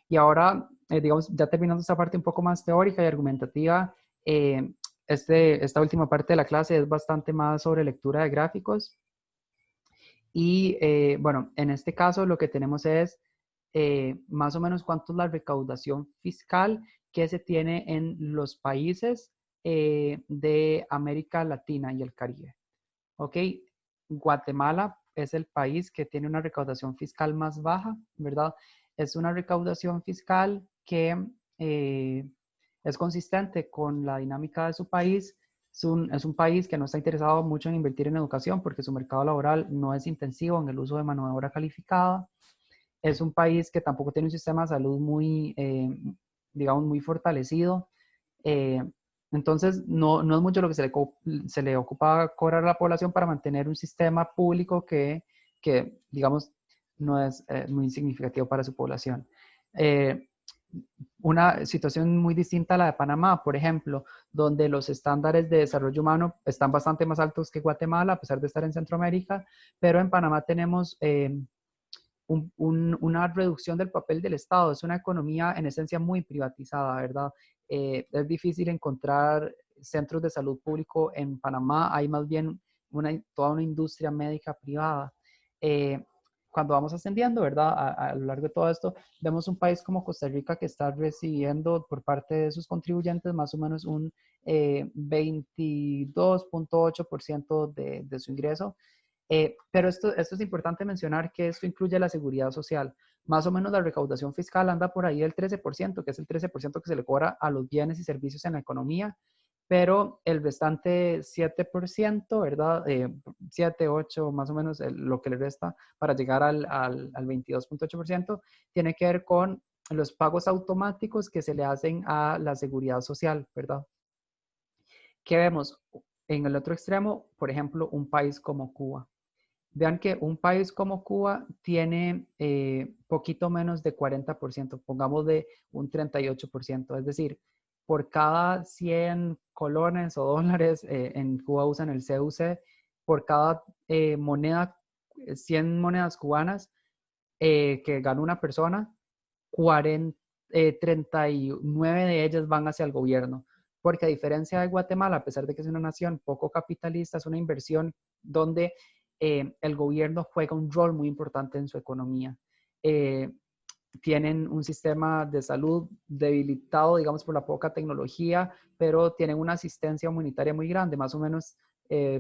[SPEAKER 1] Y ahora, digamos, ya terminando esta parte un poco más teórica y argumentativa, esta última parte de la clase es bastante más sobre lectura de gráficos. Y bueno, en este caso lo que tenemos es más o menos cuánto es la recaudación fiscal que se tiene en los países de América Latina y el Caribe. ¿Ok? Guatemala es el país que tiene una recaudación fiscal más baja, ¿verdad? Es una recaudación fiscal que es consistente con la dinámica de su país. Es un país que no está interesado mucho en invertir en educación porque su mercado laboral no es intensivo en el uso de mano de obra calificada. Es un país que tampoco tiene un sistema de salud muy, digamos, muy fortalecido. Eh, entonces, no es mucho lo que se le ocupa cobrar a la población para mantener un sistema público que digamos, no es muy significativo para su población. Una situación muy distinta a la de Panamá, por ejemplo, donde los estándares de desarrollo humano están bastante más altos que Guatemala, a pesar de estar en Centroamérica, pero en Panamá tenemos una reducción del papel del Estado. Es una economía en esencia muy privatizada, ¿verdad? Es difícil encontrar centros de salud público en Panamá. Hay más bien toda una industria médica privada. Cuando vamos ascendiendo, ¿verdad? A lo largo de todo esto, vemos un país como Costa Rica que está recibiendo por parte de sus contribuyentes más o menos un 22.8% de su ingreso. Pero esto es importante mencionar que esto incluye la seguridad social. Más o menos la recaudación fiscal anda por ahí del 13%, que es el 13% que se le cobra a los bienes y servicios en la economía, pero el restante 7%, ¿verdad? 7, 8, más o menos lo que le resta para llegar al 22.8%, tiene que ver con los pagos automáticos que se le hacen a la seguridad social, ¿verdad? ¿Qué vemos? En el otro extremo, por ejemplo, un país como Cuba. Vean que un país como Cuba tiene poquito menos de 40%, pongamos de un 38%, es decir, por cada 100 colones o dólares, en Cuba usan el CUC, por cada moneda, 100 monedas cubanas que gana una persona, 40, 39 de ellas van hacia el gobierno. Porque a diferencia de Guatemala, a pesar de que es una nación poco capitalista, es una inversión donde el gobierno juega un rol muy importante en su economía. Tienen un sistema de salud debilitado, digamos, por la poca tecnología, pero tienen una asistencia humanitaria muy grande, más o menos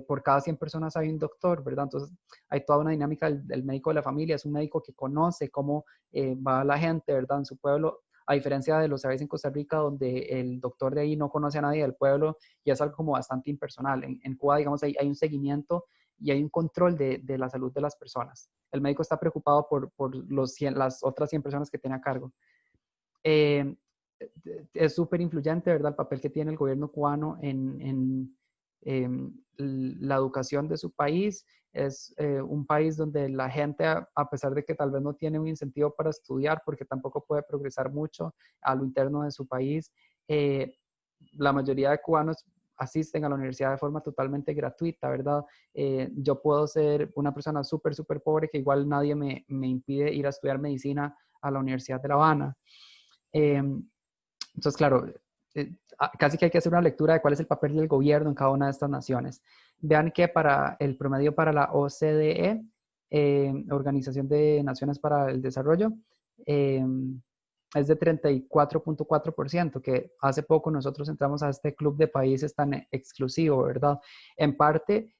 [SPEAKER 1] por cada 100 personas hay un doctor, ¿verdad? Entonces hay toda una dinámica del médico de la familia, es un médico que conoce cómo va la gente, ¿verdad? En su pueblo, a diferencia de los países en Costa Rica, donde el doctor de ahí no conoce a nadie del pueblo y es algo como bastante impersonal. En Cuba, digamos, hay un seguimiento y hay un control de la salud de las personas. El médico está preocupado por las otras 100 personas que tiene a cargo. Eh, es súper influyente, ¿verdad? El papel que tiene el gobierno cubano en la educación de su país. Es un país donde la gente, a pesar de que tal vez no tiene un incentivo para estudiar, porque tampoco puede progresar mucho a lo interno de su país, eh, la mayoría de cubanos asisten a la universidad de forma totalmente gratuita, ¿verdad? Yo puedo ser una persona súper, súper pobre que igual nadie me impide ir a estudiar medicina a la Universidad de La Habana. Eh, entonces, claro, casi que hay que hacer una lectura de cuál es el papel del gobierno en cada una de estas naciones. Vean que para el promedio para la OCDE, Organización de Naciones para el Desarrollo, eh, es de 34.4%, que hace poco nosotros entramos a este club de países tan exclusivo, ¿verdad? En parte,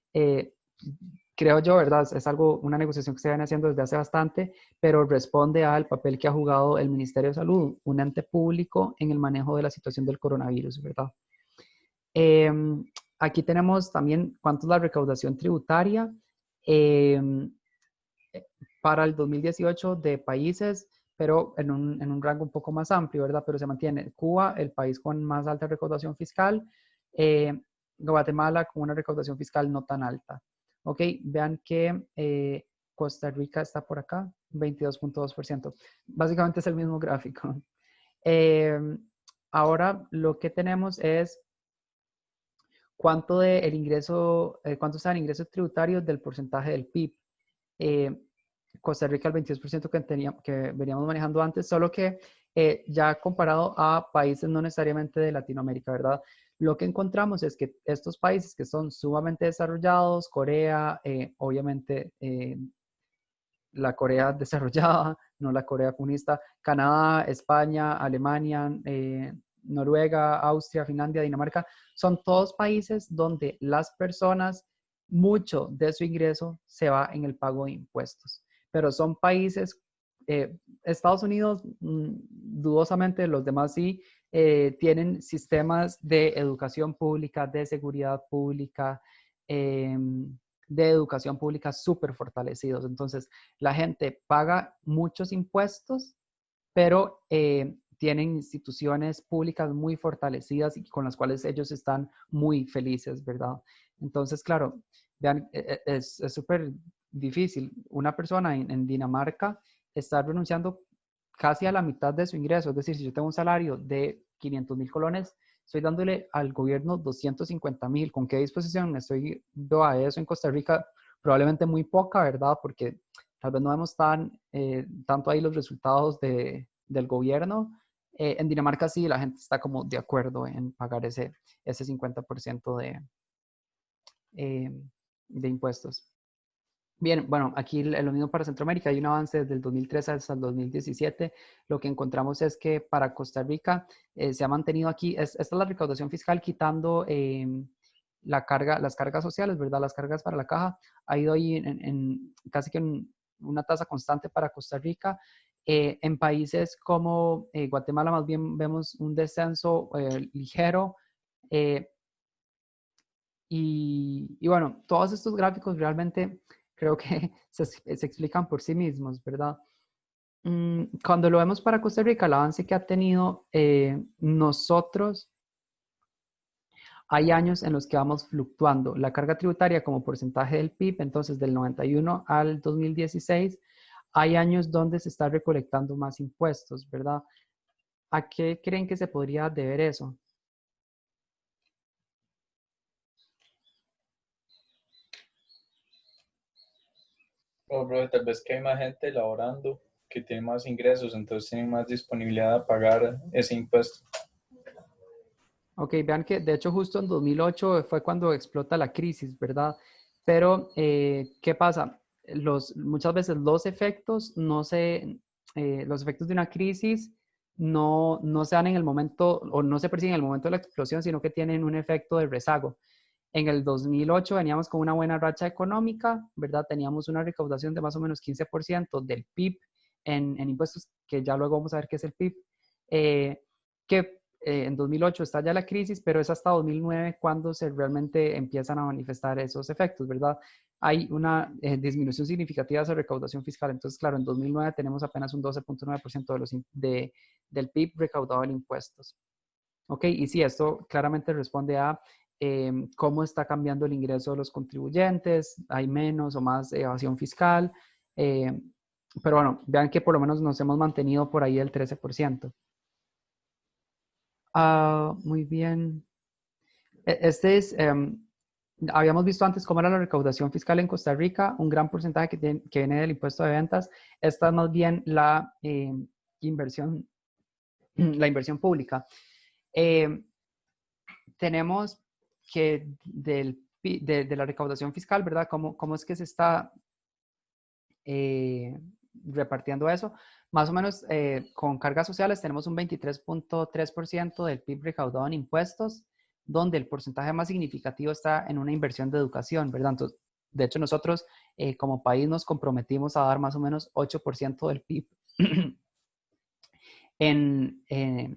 [SPEAKER 1] creo yo, ¿verdad? Es algo, una negociación que se viene haciendo desde hace bastante, pero responde al papel que ha jugado el Ministerio de Salud, un ente público en el manejo de la situación del coronavirus, ¿verdad? Eh, Aquí tenemos también cuánto es la recaudación tributaria eh, para el 2018 de países, pero en un rango un poco más amplio, ¿verdad? Pero se mantiene Cuba, el país con más alta recaudación fiscal, eh, Guatemala con una recaudación fiscal no tan alta. Ok, vean que Costa Rica está por acá, 22.2%. Básicamente es el mismo gráfico. Eh, Ahora lo que tenemos es cuánto de el ingreso, cuánto está el ingreso tributario del porcentaje del PIB. Eh, Costa Rica el 22% que veníamos manejando antes, solo que ya comparado a países no necesariamente de Latinoamérica, ¿verdad? Lo que encontramos es que estos países que son sumamente desarrollados, Corea, obviamente la Corea desarrollada, no la Corea comunista, Canadá, España, Alemania, Noruega, Austria, Finlandia, Dinamarca, son todos países donde las personas, mucho de su ingreso se va en el pago de impuestos, pero son países, Estados Unidos, dudosamente, los demás sí, tienen sistemas de educación pública, de seguridad pública, de educación pública súper fortalecidos. Entonces, la gente paga muchos impuestos, pero tienen instituciones públicas muy fortalecidas y con las cuales ellos están muy felices, ¿verdad? Entonces, claro, vean, es súper difícil. Una persona en Dinamarca está renunciando casi a la mitad de su ingreso. Es decir, si yo tengo un salario de 500,000 colones, estoy dándole al gobierno 250,000. ¿Con qué disposición estoy a eso en Costa Rica? Probablemente muy poca, ¿verdad? Porque tal vez no vemos tanto ahí los resultados del gobierno. En Dinamarca sí, la gente está como de acuerdo en pagar ese 50% eh, de impuestos. Bien, bueno, aquí lo mismo para Centroamérica, hay un avance desde el 2013 hasta el 2017. Lo que encontramos es que para Costa Rica se ha mantenido aquí, esta es la recaudación fiscal quitando las cargas sociales, ¿verdad? Las cargas para la caja, ha ido ahí casi que en una tasa constante para Costa Rica. En países como Guatemala más bien vemos un descenso ligero. Eh, y bueno, todos estos gráficos realmente creo que se explican por sí mismos, ¿verdad? Cuando lo vemos para Costa Rica, el avance que ha tenido nosotros, hay años en los que vamos fluctuando. La carga tributaria como porcentaje del PIB, entonces del 91 al 2016, hay años donde se está recolectando más impuestos, ¿verdad? ¿A qué creen que se podría deber eso?
[SPEAKER 3] O bro, tal vez que hay más gente laborando, que tiene más ingresos, entonces tienen más disponibilidad a pagar ese impuesto.
[SPEAKER 1] Ok, vean que de hecho justo en 2008 fue cuando explota la crisis, ¿verdad? Pero, ¿qué pasa? Muchas veces los efectos los efectos de una crisis no se dan en el momento o no se perciben en el momento de la explosión, sino que tienen un efecto de rezago. En el 2008 veníamos con una buena racha económica, ¿verdad? Teníamos una recaudación de más o menos 15% del PIB en impuestos, que ya luego vamos a ver qué es el PIB, que en 2008 estalla la crisis, pero es hasta 2009 cuando se realmente empiezan a manifestar esos efectos, ¿verdad? Hay una disminución significativa de esa recaudación fiscal. Entonces, claro, en 2009 tenemos apenas un 12.9% del PIB recaudado en impuestos. Ok, y sí, esto claramente responde a cómo está cambiando el ingreso de los contribuyentes, hay menos o más evasión fiscal, eh, pero bueno, vean que por lo menos nos hemos mantenido por ahí el 13%. Muy bien. Habíamos visto antes cómo era la recaudación fiscal en Costa Rica, un gran porcentaje que viene del impuesto de ventas. Esta es más bien inversión, la inversión pública. Tenemos que de la recaudación fiscal, ¿verdad? ¿Cómo es que se está repartiendo eso? Más o menos con cargas sociales tenemos un 23.3% del PIB recaudado en impuestos, donde el porcentaje más significativo está en una inversión de educación, ¿verdad? Entonces, de hecho, nosotros como país nos comprometimos a dar más o menos 8% del PIB en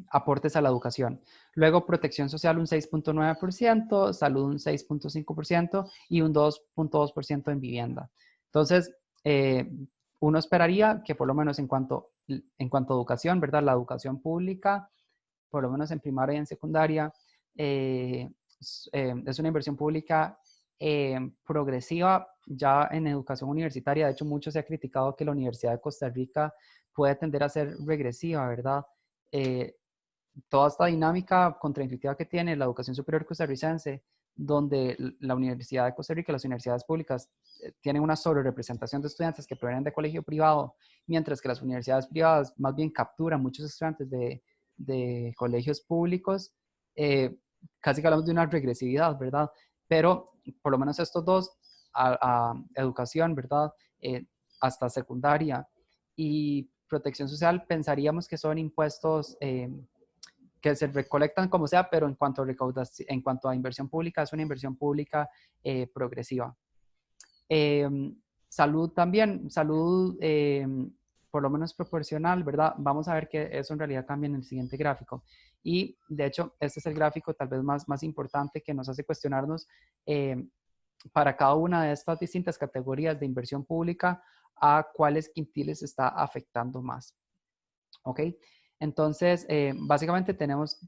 [SPEAKER 1] aportes a la educación. Luego, protección social un 6.9%, salud un 6.5% y un 2.2% en vivienda. Entonces, uno esperaría que por lo menos en cuanto a educación, ¿verdad? La educación pública, por lo menos en primaria y en secundaria, es una inversión pública progresiva. Ya en educación universitaria, de hecho, mucho se ha criticado que la Universidad de Costa Rica puede tender a ser regresiva, ¿verdad? Eh, Toda esta dinámica contraintuitiva que tiene la educación superior costarricense, donde la Universidad de Costa Rica, las universidades públicas, tienen una sobrerepresentación de estudiantes que provienen de colegio privado, mientras que las universidades privadas más bien capturan muchos estudiantes de colegios públicos, casi que hablamos de una regresividad, ¿verdad? Pero por lo menos estos dos, a educación, ¿verdad? Hasta secundaria y protección social, pensaríamos que son impuestos que se recolectan como sea, pero en cuanto a inversión pública, es una inversión pública progresiva. Salud también, salud por lo menos proporcional, ¿verdad? Vamos a ver que eso en realidad cambia en el siguiente gráfico. Y de hecho, este es el gráfico tal vez más importante que nos hace cuestionarnos para cada una de estas distintas categorías de inversión pública a cuáles quintiles está afectando más. ¿Ok? Entonces, básicamente tenemos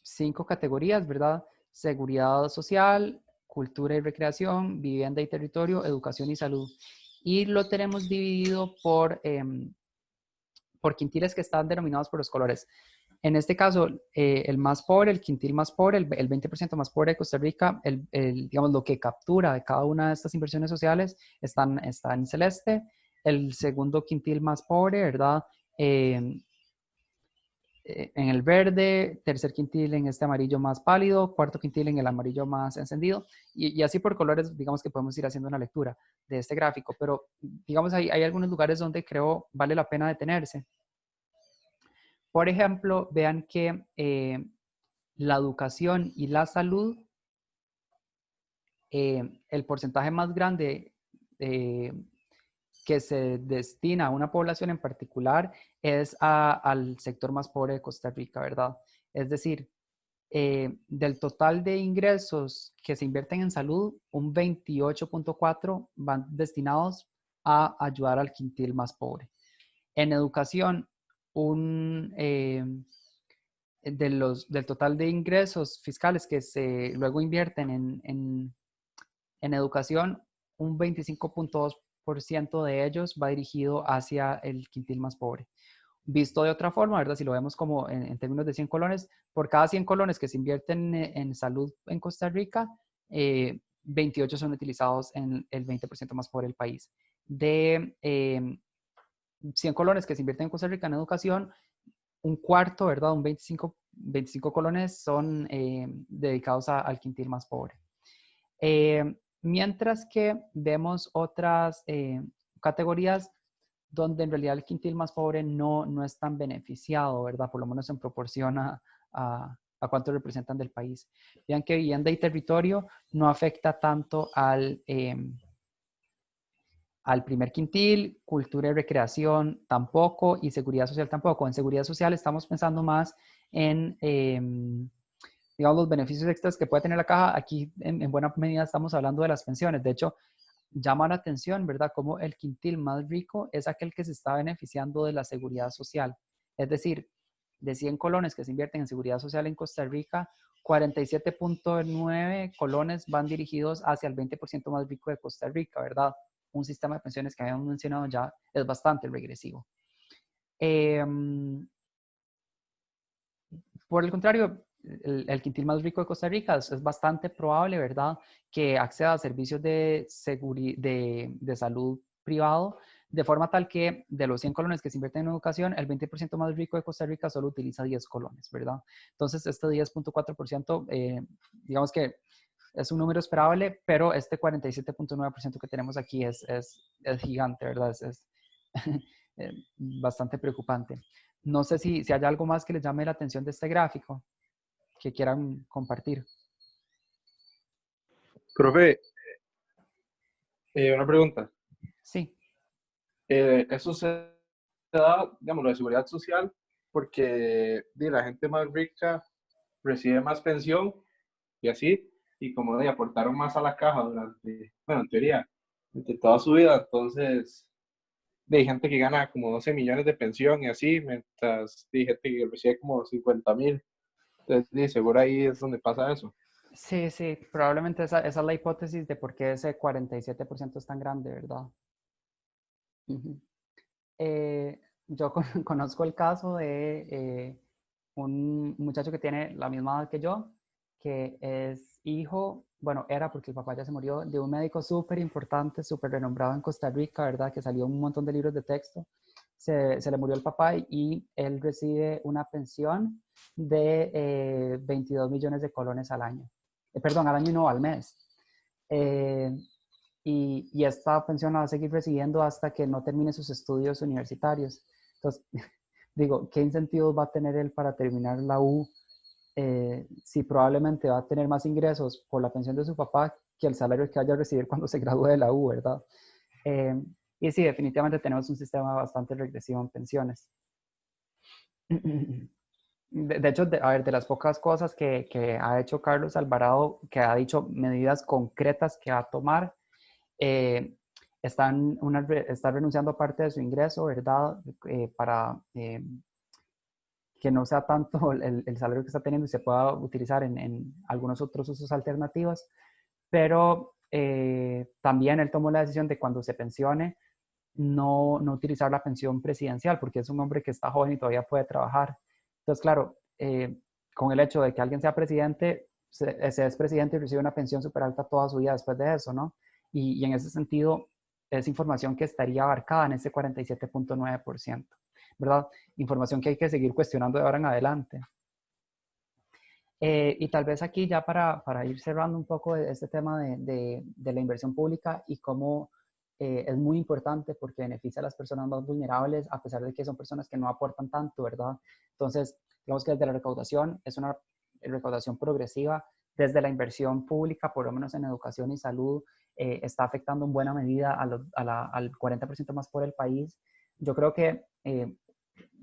[SPEAKER 1] 5 categorías, ¿verdad? Seguridad social, cultura y recreación, vivienda y territorio, educación y salud. Y lo tenemos dividido por quintiles que están denominados por los colores. En este caso, el más pobre, el quintil más pobre, el 20% más pobre de Costa Rica, digamos, lo que captura de cada una de estas inversiones sociales está en celeste. El segundo quintil más pobre, ¿verdad? En el verde, tercer quintil en este amarillo más pálido, cuarto quintil en el amarillo más encendido, y así por colores, digamos que podemos ir haciendo una lectura de este gráfico, pero digamos hay algunos lugares donde creo vale la pena detenerse. Por ejemplo, vean que la educación y la salud, el porcentaje más grande que se destina a una población en particular es al sector más pobre de Costa Rica, ¿verdad? Es decir, del total de ingresos que se invierten en salud, un 28.4 van destinados a ayudar al quintil más pobre. En educación, del total de ingresos fiscales que se luego invierten en educación, un 25.2% de ellos va dirigido hacia el quintil más pobre. Visto de otra forma, ¿verdad? Si lo vemos como en términos de 100 colones, por cada 100 colones que se invierten en salud en Costa Rica, 28 son utilizados en el 20% más pobre del país. De 100 colones que se invierten en Costa Rica en educación, un cuarto, ¿verdad? Un 25 colones son dedicados al quintil más pobre. Mientras que vemos otras categorías donde en realidad el quintil más pobre no es tan beneficiado, ¿verdad? Por lo menos en proporción a cuánto representan del país. Vean que vivienda y territorio no afecta tanto al primer quintil, cultura y recreación tampoco, y seguridad social tampoco. En seguridad social estamos pensando más en, digamos, los beneficios extras que puede tener la caja. Aquí en buena medida estamos hablando de las pensiones. De hecho, llama la atención, ¿verdad? Como el quintil más rico es aquel que se está beneficiando de la seguridad social. Es decir, de 100 colones que se invierten en seguridad social en Costa Rica, 47.9 colones van dirigidos hacia el 20% más rico de Costa Rica, ¿verdad? Un sistema de pensiones que habíamos mencionado ya es bastante regresivo. Por el contrario, el quintil más rico de Costa Rica es bastante probable, ¿verdad?, que acceda a servicios de salud privado, de forma tal que de los 100 colones que se invierten en educación, el 20% más rico de Costa Rica solo utiliza 10 colones, ¿verdad? Entonces, este 10.4%, digamos que es un número esperable, pero este 47.9% que tenemos aquí es gigante, ¿verdad? Es bastante preocupante. No sé si hay algo más que les llame la atención de este gráfico que quieran compartir.
[SPEAKER 4] Profe, una pregunta.
[SPEAKER 1] Sí.
[SPEAKER 4] Eso se da, digamos, lo de seguridad social, porque la gente más rica recibe más pensión y así, y como aportaron más a la caja durante, bueno, en teoría, durante toda su vida, entonces hay gente que gana como 12 millones de pensión y así, mientras hay gente que recibe como 50.000. Entonces, seguro ahí es donde pasa eso.
[SPEAKER 1] Sí, sí, probablemente esa es la hipótesis de por qué ese 47% es tan grande, ¿verdad? Yo conozco el caso de un muchacho que tiene la misma edad que yo, que es hijo, bueno, era porque el papá ya se murió, de un médico súper importante, súper renombrado en Costa Rica, ¿verdad? Que salió un montón de libros de texto. Se le murió el papá y él recibe una pensión de 22 millones de colones al año. Perdón, al año no, al mes. Y esta pensión la va a seguir recibiendo hasta que no termine sus estudios universitarios. Entonces, digo, ¿qué incentivos va a tener él para terminar la U si probablemente va a tener más ingresos por la pensión de su papá que el salario que vaya a recibir cuando se gradúe de la U, ¿verdad? Y sí, definitivamente tenemos un sistema bastante regresivo en pensiones. De hecho, a ver, de las pocas cosas que ha hecho Carlos Alvarado, que ha dicho medidas concretas que va a tomar, está renunciando a parte de su ingreso, ¿verdad? Para que no sea tanto el salario que está teniendo y se pueda utilizar en algunos otros usos alternativos. Pero también él tomó la decisión de cuando se pensione no utilizar la pensión presidencial, porque es un hombre que está joven y todavía puede trabajar. Entonces, claro, con el hecho de que alguien sea presidente, se es presidente y recibe una pensión súper alta toda su vida después de eso, ¿no? Y en ese sentido, es información que estaría abarcada en ese 47.9%, ¿verdad? Información que hay que seguir cuestionando de ahora en adelante. Y tal vez aquí ya para ir cerrando un poco este tema de la inversión pública y cómo es muy importante porque beneficia a las personas más vulnerables a pesar de que son personas que no aportan tanto, ¿verdad? Entonces, digamos que desde la recaudación es una recaudación progresiva, desde la inversión pública, por lo menos en educación y salud, está afectando en buena medida al 40% más por el país. Yo creo que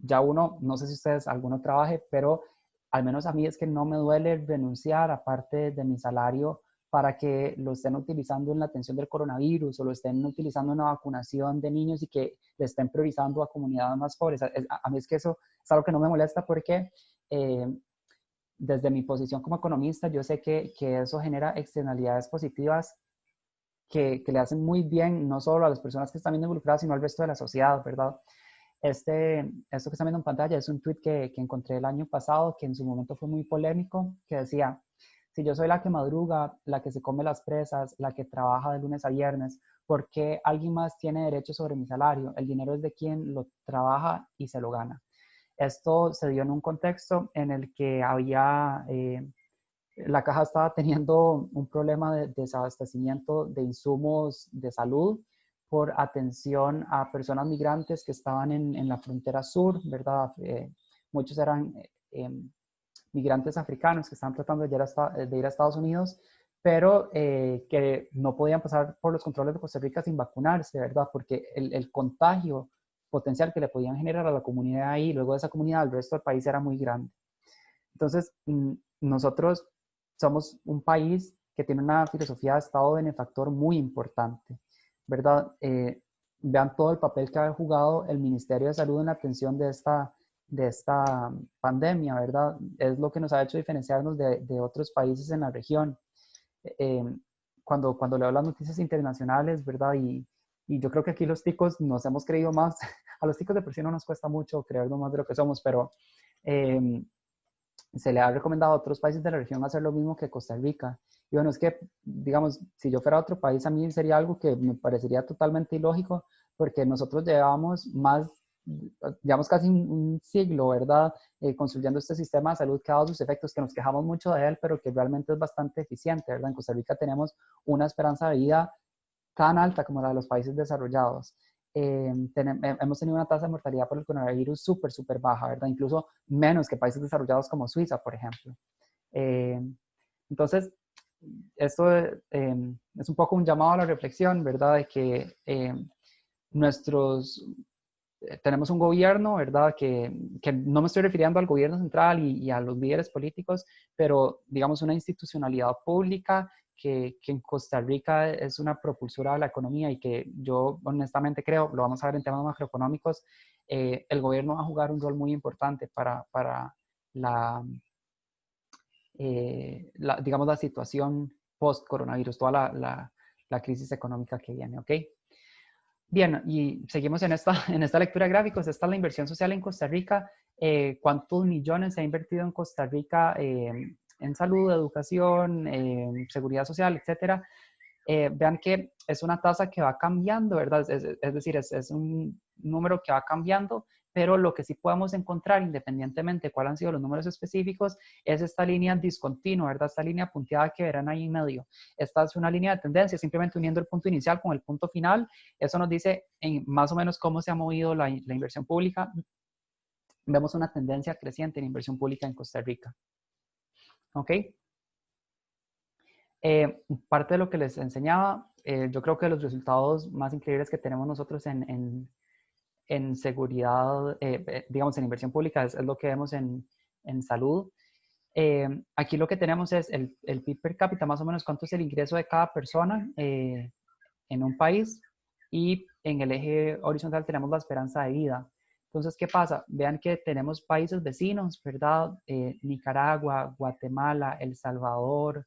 [SPEAKER 1] ya uno, no sé si ustedes alguno trabaje, pero al menos a mí es que no me duele renunciar a parte de mi salario para que lo estén utilizando en la atención del coronavirus o lo estén utilizando en la vacunación de niños y que le estén priorizando a comunidades más pobres. A mí es que eso es algo que no me molesta porque desde mi posición como economista yo sé que eso genera externalidades positivas que le hacen muy bien no solo a las personas que están viendo involucradas, sino al resto de la sociedad, ¿verdad? Esto que están viendo en pantalla es un tweet que encontré el año pasado, que en su momento fue muy polémico, que decía: si yo soy la que madruga, la que se come las presas, la que trabaja de lunes a viernes, ¿por qué alguien más tiene derecho sobre mi salario? El dinero es de quien lo trabaja y se lo gana. Esto se dio en un contexto en el que había, la caja estaba teniendo un problema de desabastecimiento de insumos de salud por atención a personas migrantes que estaban en la frontera sur, ¿verdad? Muchos eran migrantes africanos que estaban tratando de ir a Estados Unidos, pero que no podían pasar por los controles de Costa Rica sin vacunarse, ¿verdad? Porque el contagio potencial que le podían generar a la comunidad ahí, luego de esa comunidad al resto del país era muy grande. Entonces, nosotros somos un país que tiene una filosofía de Estado benefactor muy importante, ¿verdad? Vean todo el papel que ha jugado el Ministerio de Salud en la atención de esta pandemia, ¿verdad? Es lo que nos ha hecho diferenciarnos de otros países en la región. Cuando leo las noticias internacionales, ¿verdad? Y yo creo que aquí los ticos nos hemos creído más, a los ticos de por sí no nos cuesta mucho creernos más de lo que somos, pero se le ha recomendado a otros países de la región hacer lo mismo que Costa Rica. Y bueno, es que, digamos, si yo fuera a otro país, a mí sería algo que me parecería totalmente ilógico, porque nosotros llevamos casi un siglo, ¿verdad? Construyendo este sistema de salud que ha dado sus efectos, que nos quejamos mucho de él, pero que realmente es bastante eficiente, ¿verdad? En Costa Rica tenemos una esperanza de vida tan alta como la de los países desarrollados. Hemos tenido una tasa de mortalidad por el coronavirus súper baja, ¿verdad? Incluso menos que países desarrollados como Suiza, por ejemplo. Entonces, esto es un poco un llamado a la reflexión, ¿verdad? De que tenemos un gobierno, ¿verdad? Que no me estoy refiriendo al gobierno central y a los líderes políticos, pero digamos una institucionalidad pública que en Costa Rica es una propulsora de la economía y que yo honestamente creo, lo vamos a ver en temas macroeconómicos, el gobierno va a jugar un rol muy importante para digamos, la situación post-coronavirus, toda la crisis económica que viene, ¿ok? Bien, y seguimos en esta lectura de gráficos. Esta es la inversión social en Costa Rica. ¿Cuántos millones se ha invertido en Costa Rica en salud, educación, seguridad social, etcétera? Vean que es una tasa que va cambiando, ¿verdad? Es decir, es un número que va cambiando, pero lo que sí podemos encontrar, independientemente de cuáles han sido los números específicos, es esta línea discontinua, ¿verdad? Esta línea punteada que verán ahí en medio. Esta es una línea de tendencia, simplemente uniendo el punto inicial con el punto final. Eso nos dice más o menos cómo se ha movido la inversión pública. Vemos una tendencia creciente en inversión pública en Costa Rica. ¿Ok? Parte de lo que les enseñaba, yo creo que los resultados más increíbles que tenemos nosotros en seguridad, digamos en inversión pública, es lo que vemos en salud. Aquí lo que tenemos es el PIB per cápita, más o menos cuánto es el ingreso de cada persona en un país, y en el eje horizontal tenemos la esperanza de vida. Entonces, ¿qué pasa? Vean que tenemos países vecinos, ¿verdad? Nicaragua, Guatemala, El Salvador,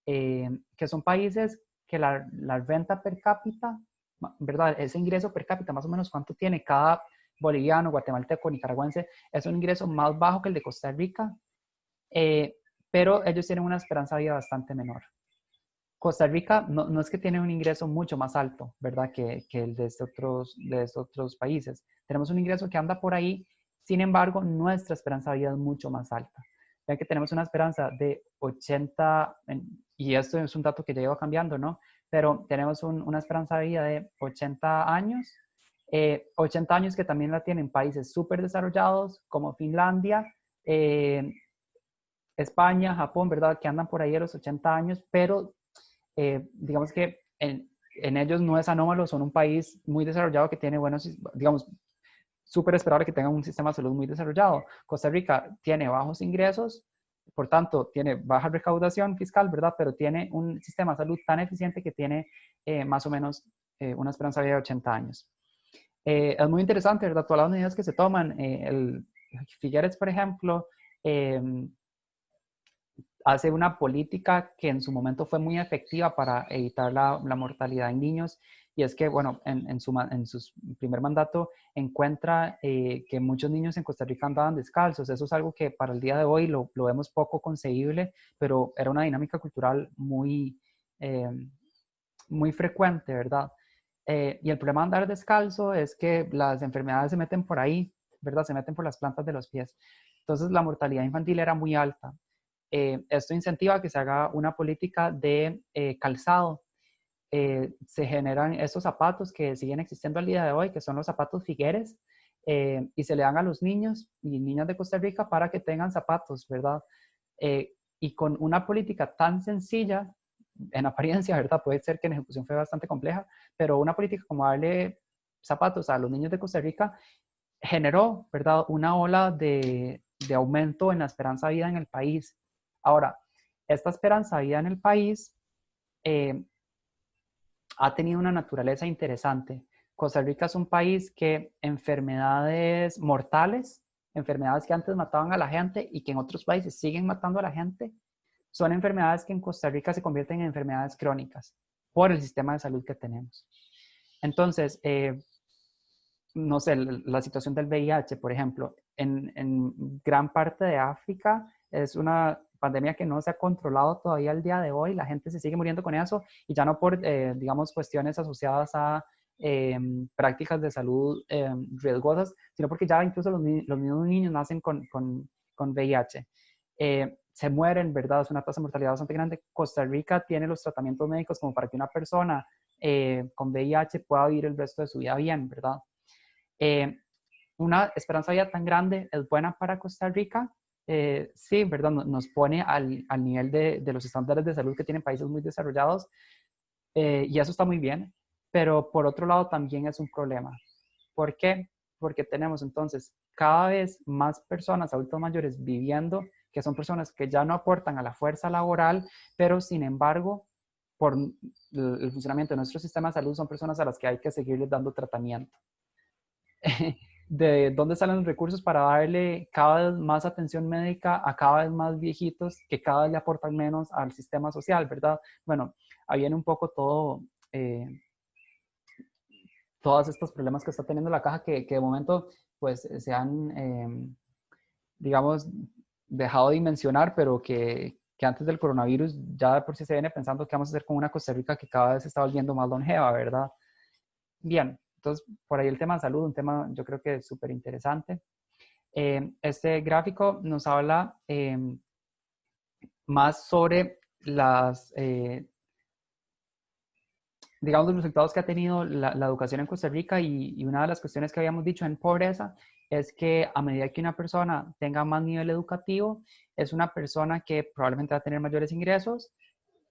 [SPEAKER 1] que son países que la renta per cápita, ¿verdad? Ese ingreso per cápita, más o menos cuánto tiene cada boliviano, guatemalteco, nicaragüense, es un ingreso más bajo que el de Costa Rica, pero ellos tienen una esperanza de vida bastante menor. Costa Rica no es que tiene un ingreso mucho más alto, ¿verdad? Que el de estos otros países. Tenemos un ingreso que anda por ahí, sin embargo, nuestra esperanza de vida es mucho más alta. Vean que tenemos una esperanza de 80, y esto es un dato que ya lleva cambiando, ¿no? Pero tenemos una esperanza de vida de 80 años, 80 años que también la tienen países súper desarrollados como Finlandia, España, Japón, ¿verdad? Que andan por ahí a los 80 años, pero digamos que en ellos no es anómalo, son un país muy desarrollado que tiene buenos, digamos, súper esperable que tengan un sistema de salud muy desarrollado. Costa Rica tiene bajos ingresos, por tanto, tiene baja recaudación fiscal, ¿verdad? Pero tiene un sistema de salud tan eficiente que tiene más o menos una esperanza de vida de 80 años. Es muy interesante, ¿verdad? Todas las medidas que se toman. El Figueres, por ejemplo, hace una política que en su momento fue muy efectiva para evitar la mortalidad en niños, y es que, bueno, en su primer mandato encuentra que muchos niños en Costa Rica andaban descalzos. Eso es algo que para el día de hoy lo vemos poco concebible, pero era una dinámica cultural muy, muy frecuente, ¿verdad? Y el problema de andar descalzo es que las enfermedades se meten por ahí, ¿verdad? Se meten por las plantas de los pies. Entonces la mortalidad infantil era muy alta. Esto incentiva que se haga una política de calzado. Se generan estos zapatos que siguen existiendo al día de hoy, que son los zapatos Figueres, y se le dan a los niños y niñas de Costa Rica para que tengan zapatos, ¿verdad? Y con una política tan sencilla, en apariencia, ¿verdad? Puede ser que en ejecución fue bastante compleja, pero una política como darle zapatos a los niños de Costa Rica generó, ¿verdad? Una ola de aumento en la esperanza de vida en el país. Ahora, esta esperanza de vida en el país ha tenido una naturaleza interesante. Costa Rica es un país que enfermedades mortales, enfermedades que antes mataban a la gente y que en otros países siguen matando a la gente, son enfermedades que en Costa Rica se convierten en enfermedades crónicas por el sistema de salud que tenemos. Entonces, no sé, la situación del VIH, por ejemplo, en gran parte de África es una pandemia que no se ha controlado todavía al día de hoy. La gente se sigue muriendo con eso, y ya no por, digamos, cuestiones asociadas a prácticas de salud riesgosas, sino porque ya incluso los mismos niños nacen con VIH. Se mueren, ¿verdad? Es una tasa de mortalidad bastante grande. Costa Rica tiene los tratamientos médicos como para que una persona con VIH pueda vivir el resto de su vida bien, ¿verdad? Una esperanza de vida tan grande es buena para Costa Rica. Sí, ¿verdad? Nos pone al nivel de los estándares de salud que tienen países muy desarrollados, y eso está muy bien, pero por otro lado también es un problema. ¿Por qué? Porque tenemos entonces cada vez más personas, adultos mayores, viviendo, que son personas que ya no aportan a la fuerza laboral, pero sin embargo, por el funcionamiento de nuestro sistema de salud, son personas a las que hay que seguirles dando tratamiento. ¿De dónde salen los recursos para darle cada vez más atención médica a cada vez más viejitos que cada vez le aportan menos al sistema social, ¿verdad? Bueno, ahí viene un poco todo, todos estos problemas que está teniendo la caja, que de momento pues se han, digamos, dejado de mencionar, pero que antes del coronavirus ya de por sí se viene pensando qué vamos a hacer con una Costa Rica que cada vez se está volviendo más longeva, ¿verdad? Bien, entonces por ahí el tema de salud, un tema yo creo que es súper interesante. Este gráfico nos habla más sobre las, digamos, los resultados que ha tenido la educación en Costa Rica, y una de las cuestiones que habíamos dicho en pobreza es que a medida que una persona tenga más nivel educativo, es una persona que probablemente va a tener mayores ingresos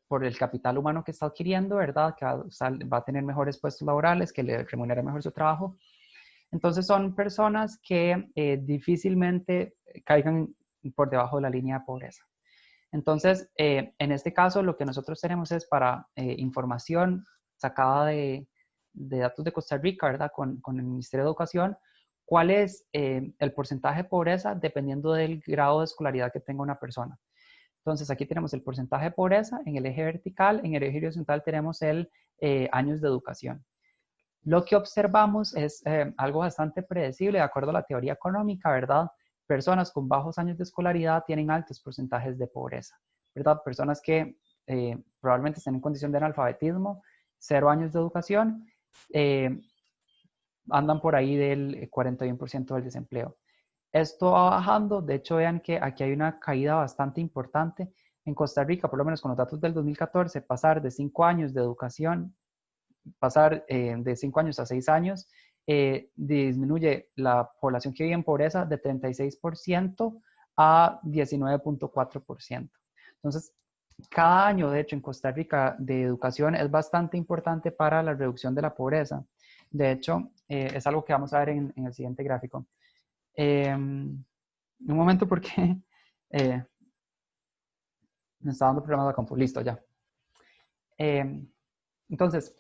[SPEAKER 1] por el capital humano que está adquiriendo, ¿verdad? Que va a tener mejores puestos laborales, que le remunera mejor su trabajo. Entonces son personas que difícilmente caigan por debajo de la línea de pobreza. Entonces, en este caso, lo que nosotros tenemos es para información sacada de datos de Costa Rica, ¿verdad? Con el Ministerio de Educación, cuál es el porcentaje de pobreza dependiendo del grado de escolaridad que tenga una persona. Entonces, aquí tenemos el porcentaje de pobreza en el eje vertical, en el eje horizontal tenemos el años de educación. Lo que observamos es algo bastante predecible de acuerdo a la teoría económica, ¿verdad? Personas con bajos años de escolaridad tienen altos porcentajes de pobreza, ¿verdad? Personas que probablemente estén en condición de analfabetismo, 0 años de educación, andan por ahí del 41% del desempleo. Esto va bajando, de hecho vean que aquí hay una caída bastante importante. En Costa Rica, por lo menos con los datos del 2014, pasar de 5 años de educación, pasar de 5 años a 6 años, disminuye la población que vive en pobreza de 36% a 19.4%. Entonces, cada año, de hecho, en Costa Rica de educación es bastante importante para la reducción de la pobreza. De hecho, es algo que vamos a ver en el siguiente gráfico. Un momento porque Me está dando problemas la compu. Listo, ya. Entonces,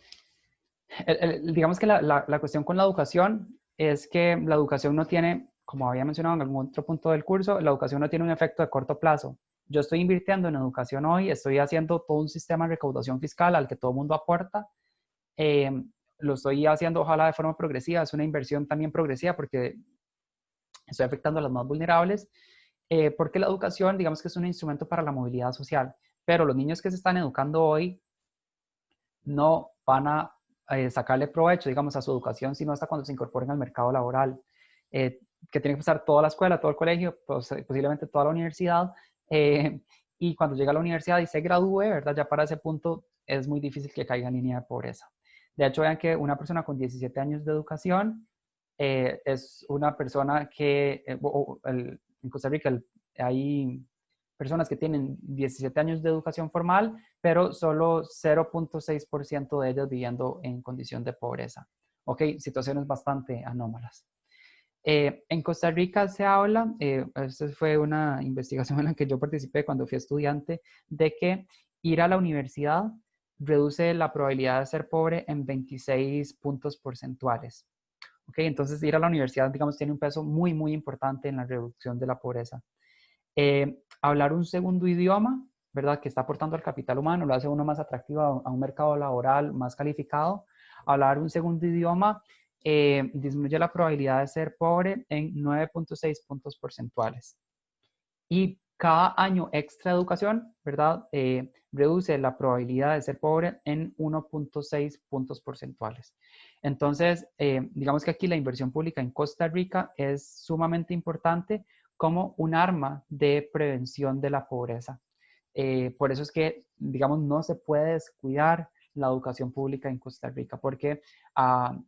[SPEAKER 1] digamos que la cuestión con la educación es que la educación no tiene, como había mencionado en algún otro punto del curso, la educación no tiene un efecto de corto plazo. Yo estoy invirtiendo en educación hoy, estoy haciendo todo un sistema de recaudación fiscal al que todo el mundo aporta. Lo estoy haciendo ojalá de forma progresiva, es una inversión también progresiva porque estoy afectando a los más vulnerables, porque la educación, digamos que es un instrumento para la movilidad social, pero los niños que se están educando hoy no van a sacarle provecho, digamos, a su educación, sino hasta cuando se incorporen al mercado laboral, que tiene que pasar toda la escuela, todo el colegio, posiblemente toda la universidad, y cuando llega a la universidad y se gradúe, ¿verdad? Ya para ese punto es muy difícil que caiga en línea de pobreza. De hecho, vean que una persona con 17 años de educación es una persona que, en Costa Rica hay personas que tienen 17 años de educación formal, pero solo 0.6% de ellas viviendo en condición de pobreza. Ok, situaciones bastante anómalas. En Costa Rica se habla, esta fue una investigación en la que yo participé cuando fui estudiante, de que ir a la universidad reduce la probabilidad de ser pobre en 26 puntos porcentuales. Ok, entonces ir a la universidad, digamos, tiene un peso muy, muy importante en la reducción de la pobreza. Hablar un segundo idioma, ¿verdad? Que está aportando al capital humano, lo hace uno más atractivo a un mercado laboral más calificado. Hablar un segundo idioma disminuye la probabilidad de ser pobre en 9.6 puntos porcentuales. Y cada año extra de educación, ¿verdad? Reduce la probabilidad de ser pobre en 1.6 puntos porcentuales. Entonces, digamos que aquí la inversión pública en Costa Rica es sumamente importante como un arma de prevención de la pobreza. Por eso es que, digamos, no se puede descuidar la educación pública en Costa Rica porque,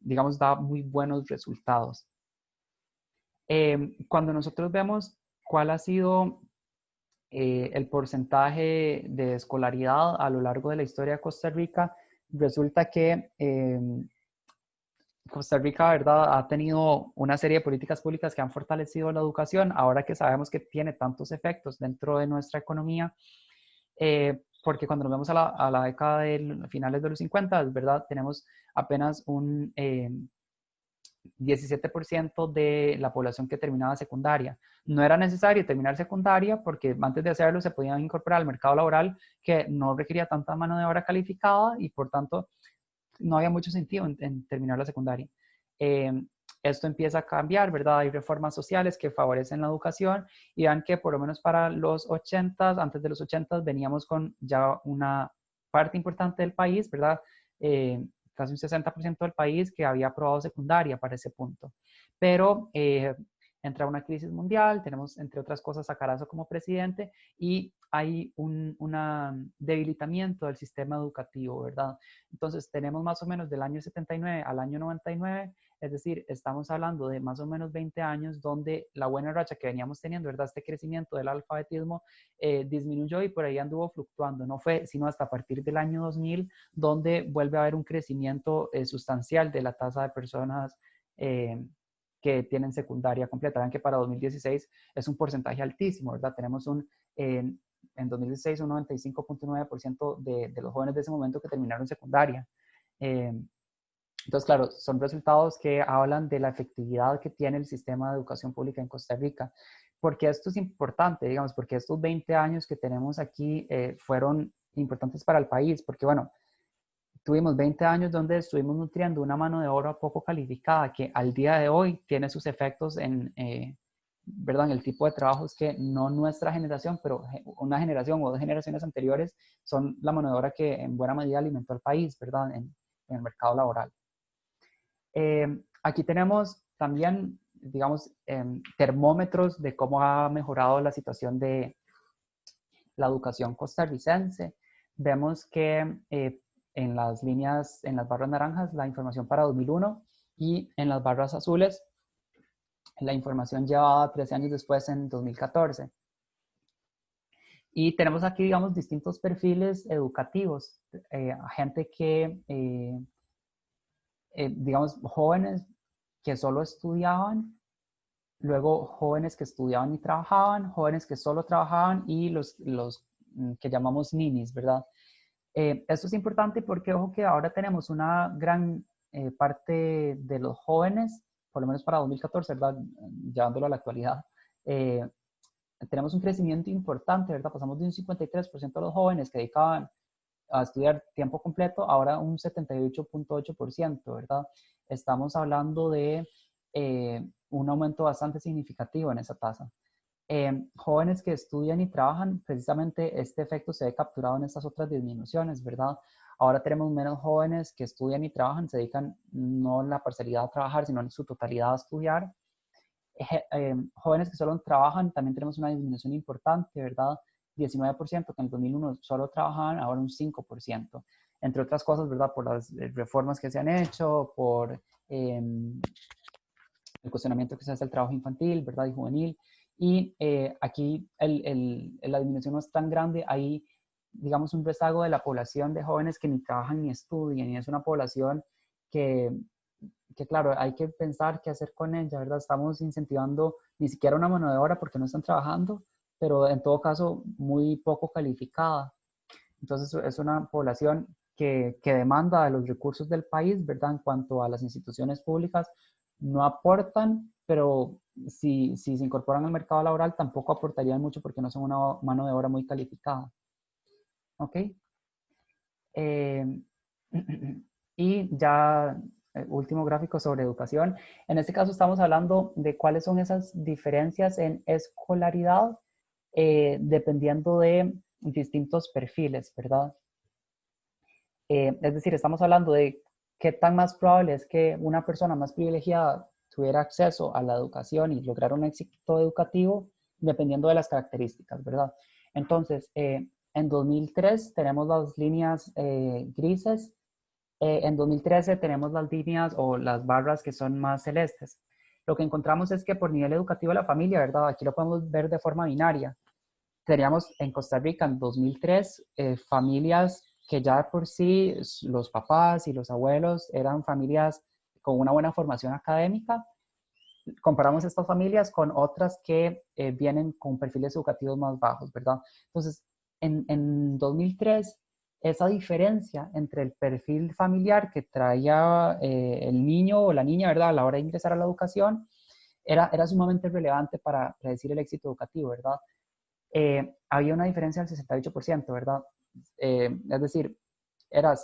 [SPEAKER 1] digamos, da muy buenos resultados. Cuando nosotros vemos cuál ha sido el porcentaje de escolaridad a lo largo de la historia de Costa Rica, resulta que Costa Rica, ¿verdad?, ha tenido una serie de políticas públicas que han fortalecido la educación, ahora que sabemos que tiene tantos efectos dentro de nuestra economía, porque cuando nos vemos a la década de finales de los 50, ¿verdad?, tenemos apenas un 17% de la población que terminaba secundaria. No era necesario terminar secundaria porque antes de hacerlo se podían incorporar al mercado laboral que no requería tanta mano de obra calificada y por tanto no había mucho sentido en terminar la secundaria. Esto empieza a cambiar, ¿verdad? Hay reformas sociales que favorecen la educación y vean que por lo menos para los 80, antes de los 80, veníamos con ya una parte importante del país, ¿verdad? Casi un 60% del país que había aprobado secundaria para ese punto. Pero entra una crisis mundial, tenemos entre otras cosas a Carazo como presidente y hay un debilitamiento del sistema educativo, ¿verdad? Entonces tenemos más o menos del año 79 al año 99, es decir, estamos hablando de más o menos 20 años donde la buena racha que veníamos teniendo, ¿verdad? Este crecimiento del alfabetismo disminuyó y por ahí anduvo fluctuando. No fue sino hasta a partir del año 2000 donde vuelve a haber un crecimiento sustancial de la tasa de personas que tienen secundaria completa. Vean que para 2016 es un porcentaje altísimo, ¿verdad? Tenemos en 2016 un 95.9% de los jóvenes de ese momento que terminaron secundaria. Entonces, claro, son resultados que hablan de la efectividad que tiene el sistema de educación pública en Costa Rica. Porque esto es importante, digamos, porque estos 20 años que tenemos aquí fueron importantes para el país, porque bueno, tuvimos 20 años donde estuvimos nutriendo una mano de obra poco calificada que al día de hoy tiene sus efectos ¿verdad? En el tipo de trabajos que no nuestra generación, pero una generación o dos generaciones anteriores son la mano de obra que en buena medida alimentó al país, ¿verdad? En el mercado laboral. Aquí tenemos también, digamos, termómetros de cómo ha mejorado la situación de la educación costarricense. Vemos que en las líneas, en las barras naranjas, la información para 2001 y en las barras azules, la información llevada 13 años después en 2014. Y tenemos aquí, digamos, distintos perfiles educativos. Gente que, digamos, jóvenes que solo estudiaban, luego jóvenes que estudiaban y trabajaban, jóvenes que solo trabajaban y los que llamamos ninis, ¿verdad? Esto es importante porque, ojo, que ahora tenemos una gran parte de los jóvenes, por lo menos para 2014, ¿verdad? Llevándolo a la actualidad, tenemos un crecimiento importante, ¿verdad? Pasamos de un 53% de los jóvenes que dedicaban a estudiar tiempo completo, ahora un 78.8%, ¿verdad? Estamos hablando de un aumento bastante significativo en esa tasa. Jóvenes que estudian y trabajan, precisamente este efecto se ve capturado en estas otras disminuciones, ¿verdad? Ahora tenemos menos jóvenes que estudian y trabajan, se dedican no en la parcialidad a trabajar, sino en su totalidad a estudiar. Jóvenes que solo trabajan, también tenemos una disminución importante, ¿verdad? 19%, que en el 2001 solo trabajaban, ahora un 5%. Entre otras cosas, ¿verdad? Por las reformas que se han hecho, por el cuestionamiento que se hace del trabajo infantil, ¿verdad? Y juvenil. Y aquí la disminución no es tan grande. Hay, digamos, un rezago de la población de jóvenes que ni trabajan ni estudian. Y es una población que claro, hay que pensar qué hacer con ella, ¿verdad? Estamos incentivando ni siquiera una mano de obra porque no están trabajando, pero en todo caso muy poco calificada. Entonces es una población que demanda de los recursos del país, ¿verdad? En cuanto a las instituciones públicas, no aportan, pero si se incorporan al mercado laboral tampoco aportarían mucho porque no son una mano de obra muy calificada. ¿Ok? Y ya último gráfico sobre educación. En este caso estamos hablando de cuáles son esas diferencias en escolaridad dependiendo de distintos perfiles, ¿verdad? Es decir, estamos hablando de qué tan más probable es que una persona más privilegiada tuviera acceso a la educación y lograr un éxito educativo dependiendo de las características, ¿verdad? Entonces, en 2003 tenemos las líneas grises. En 2013 tenemos las líneas o las barras que son más celestes. Lo que encontramos es que por nivel educativo de la familia, ¿verdad? Aquí lo podemos ver de forma binaria. Teníamos en Costa Rica en 2003 familias que ya por sí los papás y los abuelos eran familias con una buena formación académica. Comparamos estas familias con otras que vienen con perfiles educativos más bajos, ¿verdad? Entonces, en 2003 esa diferencia entre el perfil familiar que traía el niño o la niña, ¿verdad? A la hora de ingresar a la educación, era sumamente relevante para predecir el éxito educativo, ¿verdad? Había una diferencia del 68%, ¿verdad? Es decir, era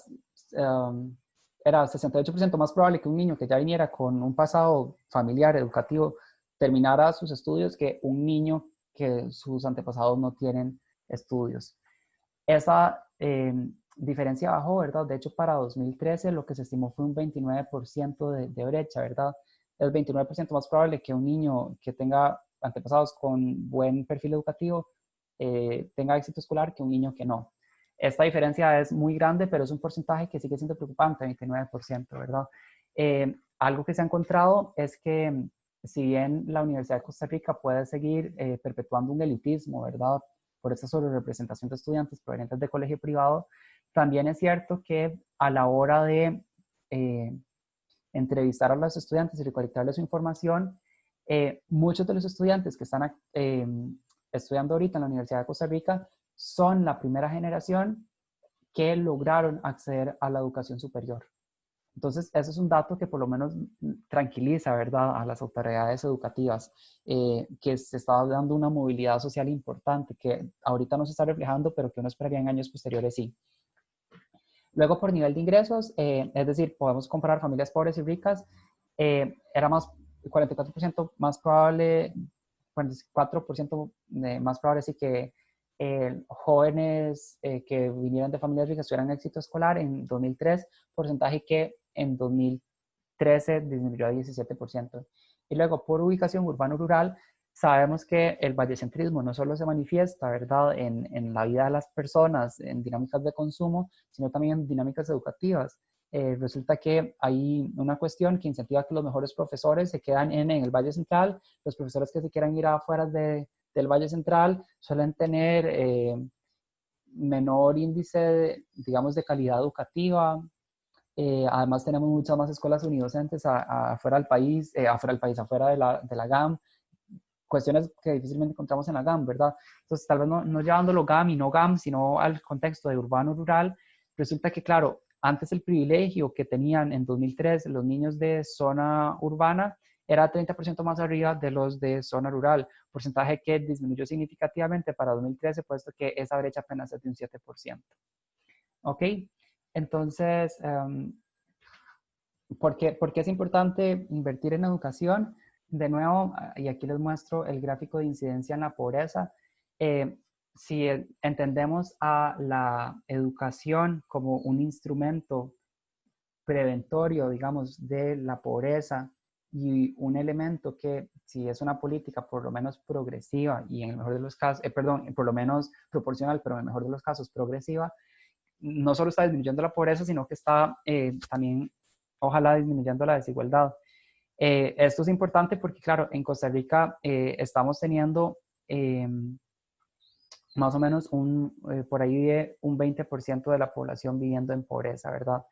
[SPEAKER 1] 68% más probable que un niño que ya viniera con un pasado familiar, educativo, terminara sus estudios que un niño que sus antepasados no tienen estudios. Esa diferencia bajó, ¿verdad? De hecho, para 2013 lo que se estimó fue un 29% de brecha, ¿verdad? Es 29% más probable que un niño que tenga antepasados con buen perfil educativo tenga éxito escolar que un niño que no. Esta diferencia es muy grande, pero es un porcentaje que sigue siendo preocupante, 29%, ¿verdad? Algo que se ha encontrado es que si bien la Universidad de Costa Rica puede seguir perpetuando un elitismo, ¿verdad? Por esa sobrerepresentación de estudiantes provenientes de colegio privado, también es cierto que a la hora de entrevistar a los estudiantes y recolectarles su información, muchos de los estudiantes que están estudiando ahorita en la Universidad de Costa Rica son la primera generación que lograron acceder a la educación superior. Entonces, eso es un dato que por lo menos tranquiliza, ¿verdad?, a las autoridades educativas, que se está dando una movilidad social importante, que ahorita no se está reflejando, pero que uno esperaría en años posteriores sí. Luego, por nivel de ingresos, es decir, podemos comparar familias pobres y ricas, era más, 44% más probable, 44% más probable sí que jóvenes que vinieran de familias ricas tuvieran éxito escolar en 2003, porcentaje que en 2013 disminuyó a 17%. Y luego, por ubicación urbano-rural, sabemos que el vallecentrismo no solo se manifiesta, ¿verdad?, en la vida de las personas, en dinámicas de consumo, sino también en dinámicas educativas. Resulta que hay una cuestión que incentiva que los mejores profesores se quedan en el Valle Central. Los profesores que se quieran ir afuera del Valle Central suelen tener menor índice, digamos, de calidad educativa. Además tenemos muchas más escuelas unidocentes afuera del país, afuera de la GAM, cuestiones que difícilmente encontramos en la GAM, ¿verdad? Entonces, tal vez no llevándolo GAM y no GAM, sino al contexto de urbano-rural, resulta que, claro, antes el privilegio que tenían en 2003 los niños de zona urbana era 30% más arriba de los de zona rural, porcentaje que disminuyó significativamente para 2013, puesto que esa brecha apenas es de un 7%. ¿Ok? Entonces, ¿por qué es importante invertir en educación? De nuevo, y aquí les muestro el gráfico de incidencia en la pobreza. Si entendemos a la educación como un instrumento preventorio, digamos, de la pobreza y un elemento que, si es una política por lo menos progresiva y en el mejor de los casos, perdón, por lo menos proporcional, pero en el mejor de los casos progresiva, no solo está disminuyendo la pobreza, sino que está también, ojalá, disminuyendo la desigualdad. Esto es importante porque, claro, en Costa Rica estamos teniendo más o menos por ahí de un 20% de la población viviendo en pobreza, ¿verdad?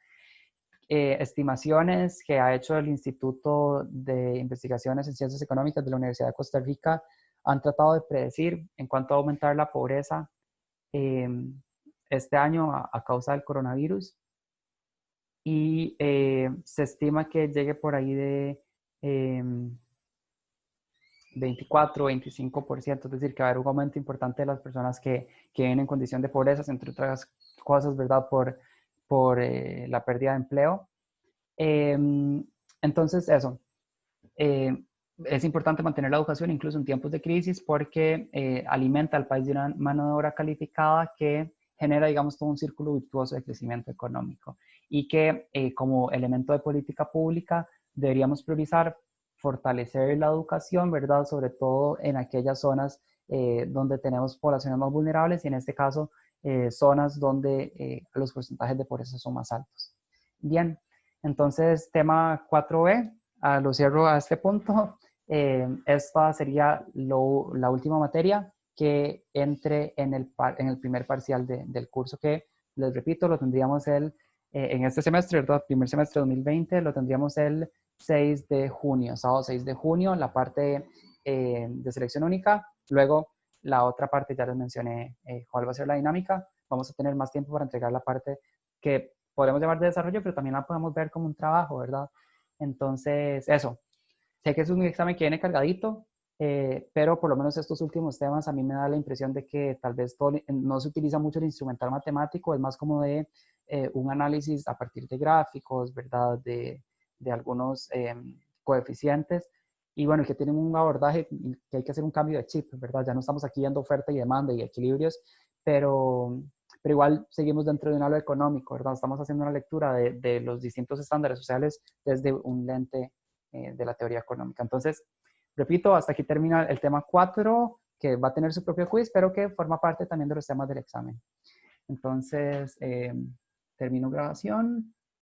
[SPEAKER 1] Estimaciones que ha hecho el Instituto de Investigaciones en Ciencias Económicas de la Universidad de Costa Rica han tratado de predecir en cuánto va a aumentar la pobreza este año a causa del coronavirus, y se estima que llegue por ahí de 24, 25%, es decir, que va a haber un aumento importante de las personas que viven en condición de pobreza, entre otras cosas, ¿verdad? Por la pérdida de empleo. Entonces, eso. Es importante mantener la educación incluso en tiempos de crisis porque alimenta al país de una mano de obra calificada que genera, digamos, todo un círculo virtuoso de crecimiento económico y que como elemento de política pública deberíamos priorizar fortalecer la educación, ¿verdad? Sobre todo en aquellas zonas donde tenemos poblaciones más vulnerables y en este caso zonas donde los porcentajes de pobreza son más altos. Bien, entonces tema 4B. Lo cierro a este punto. Esta sería la última materia que entre en el primer parcial del curso, que les repito, lo tendríamos en este semestre, ¿verdad? Primer semestre 2020, lo tendríamos el 6 de junio, sábado 6 de junio, la parte de selección única. Luego, la otra parte ya les mencioné cuál va a ser la dinámica. Vamos a tener más tiempo para entregar la parte que podemos llamar de desarrollo, pero también la podemos ver como un trabajo, ¿verdad? Entonces, eso. Sé que es un examen que viene cargadito, pero por lo menos estos últimos temas a mí me da la impresión de que tal vez no se utiliza mucho el instrumental matemático, es más como de un análisis a partir de gráficos, ¿verdad? De algunos coeficientes. Y bueno, que tienen un abordaje que hay que hacer un cambio de chip, ¿verdad? Ya no estamos aquí viendo oferta y demanda y equilibrios, pero igual seguimos dentro de un halo económico, ¿verdad? Estamos haciendo una lectura de los distintos estándares sociales desde un lente de la teoría económica. Entonces, repito, hasta aquí termina el tema 4, que va a tener su propio quiz, pero que forma parte también de los temas del examen. Entonces, termino grabación.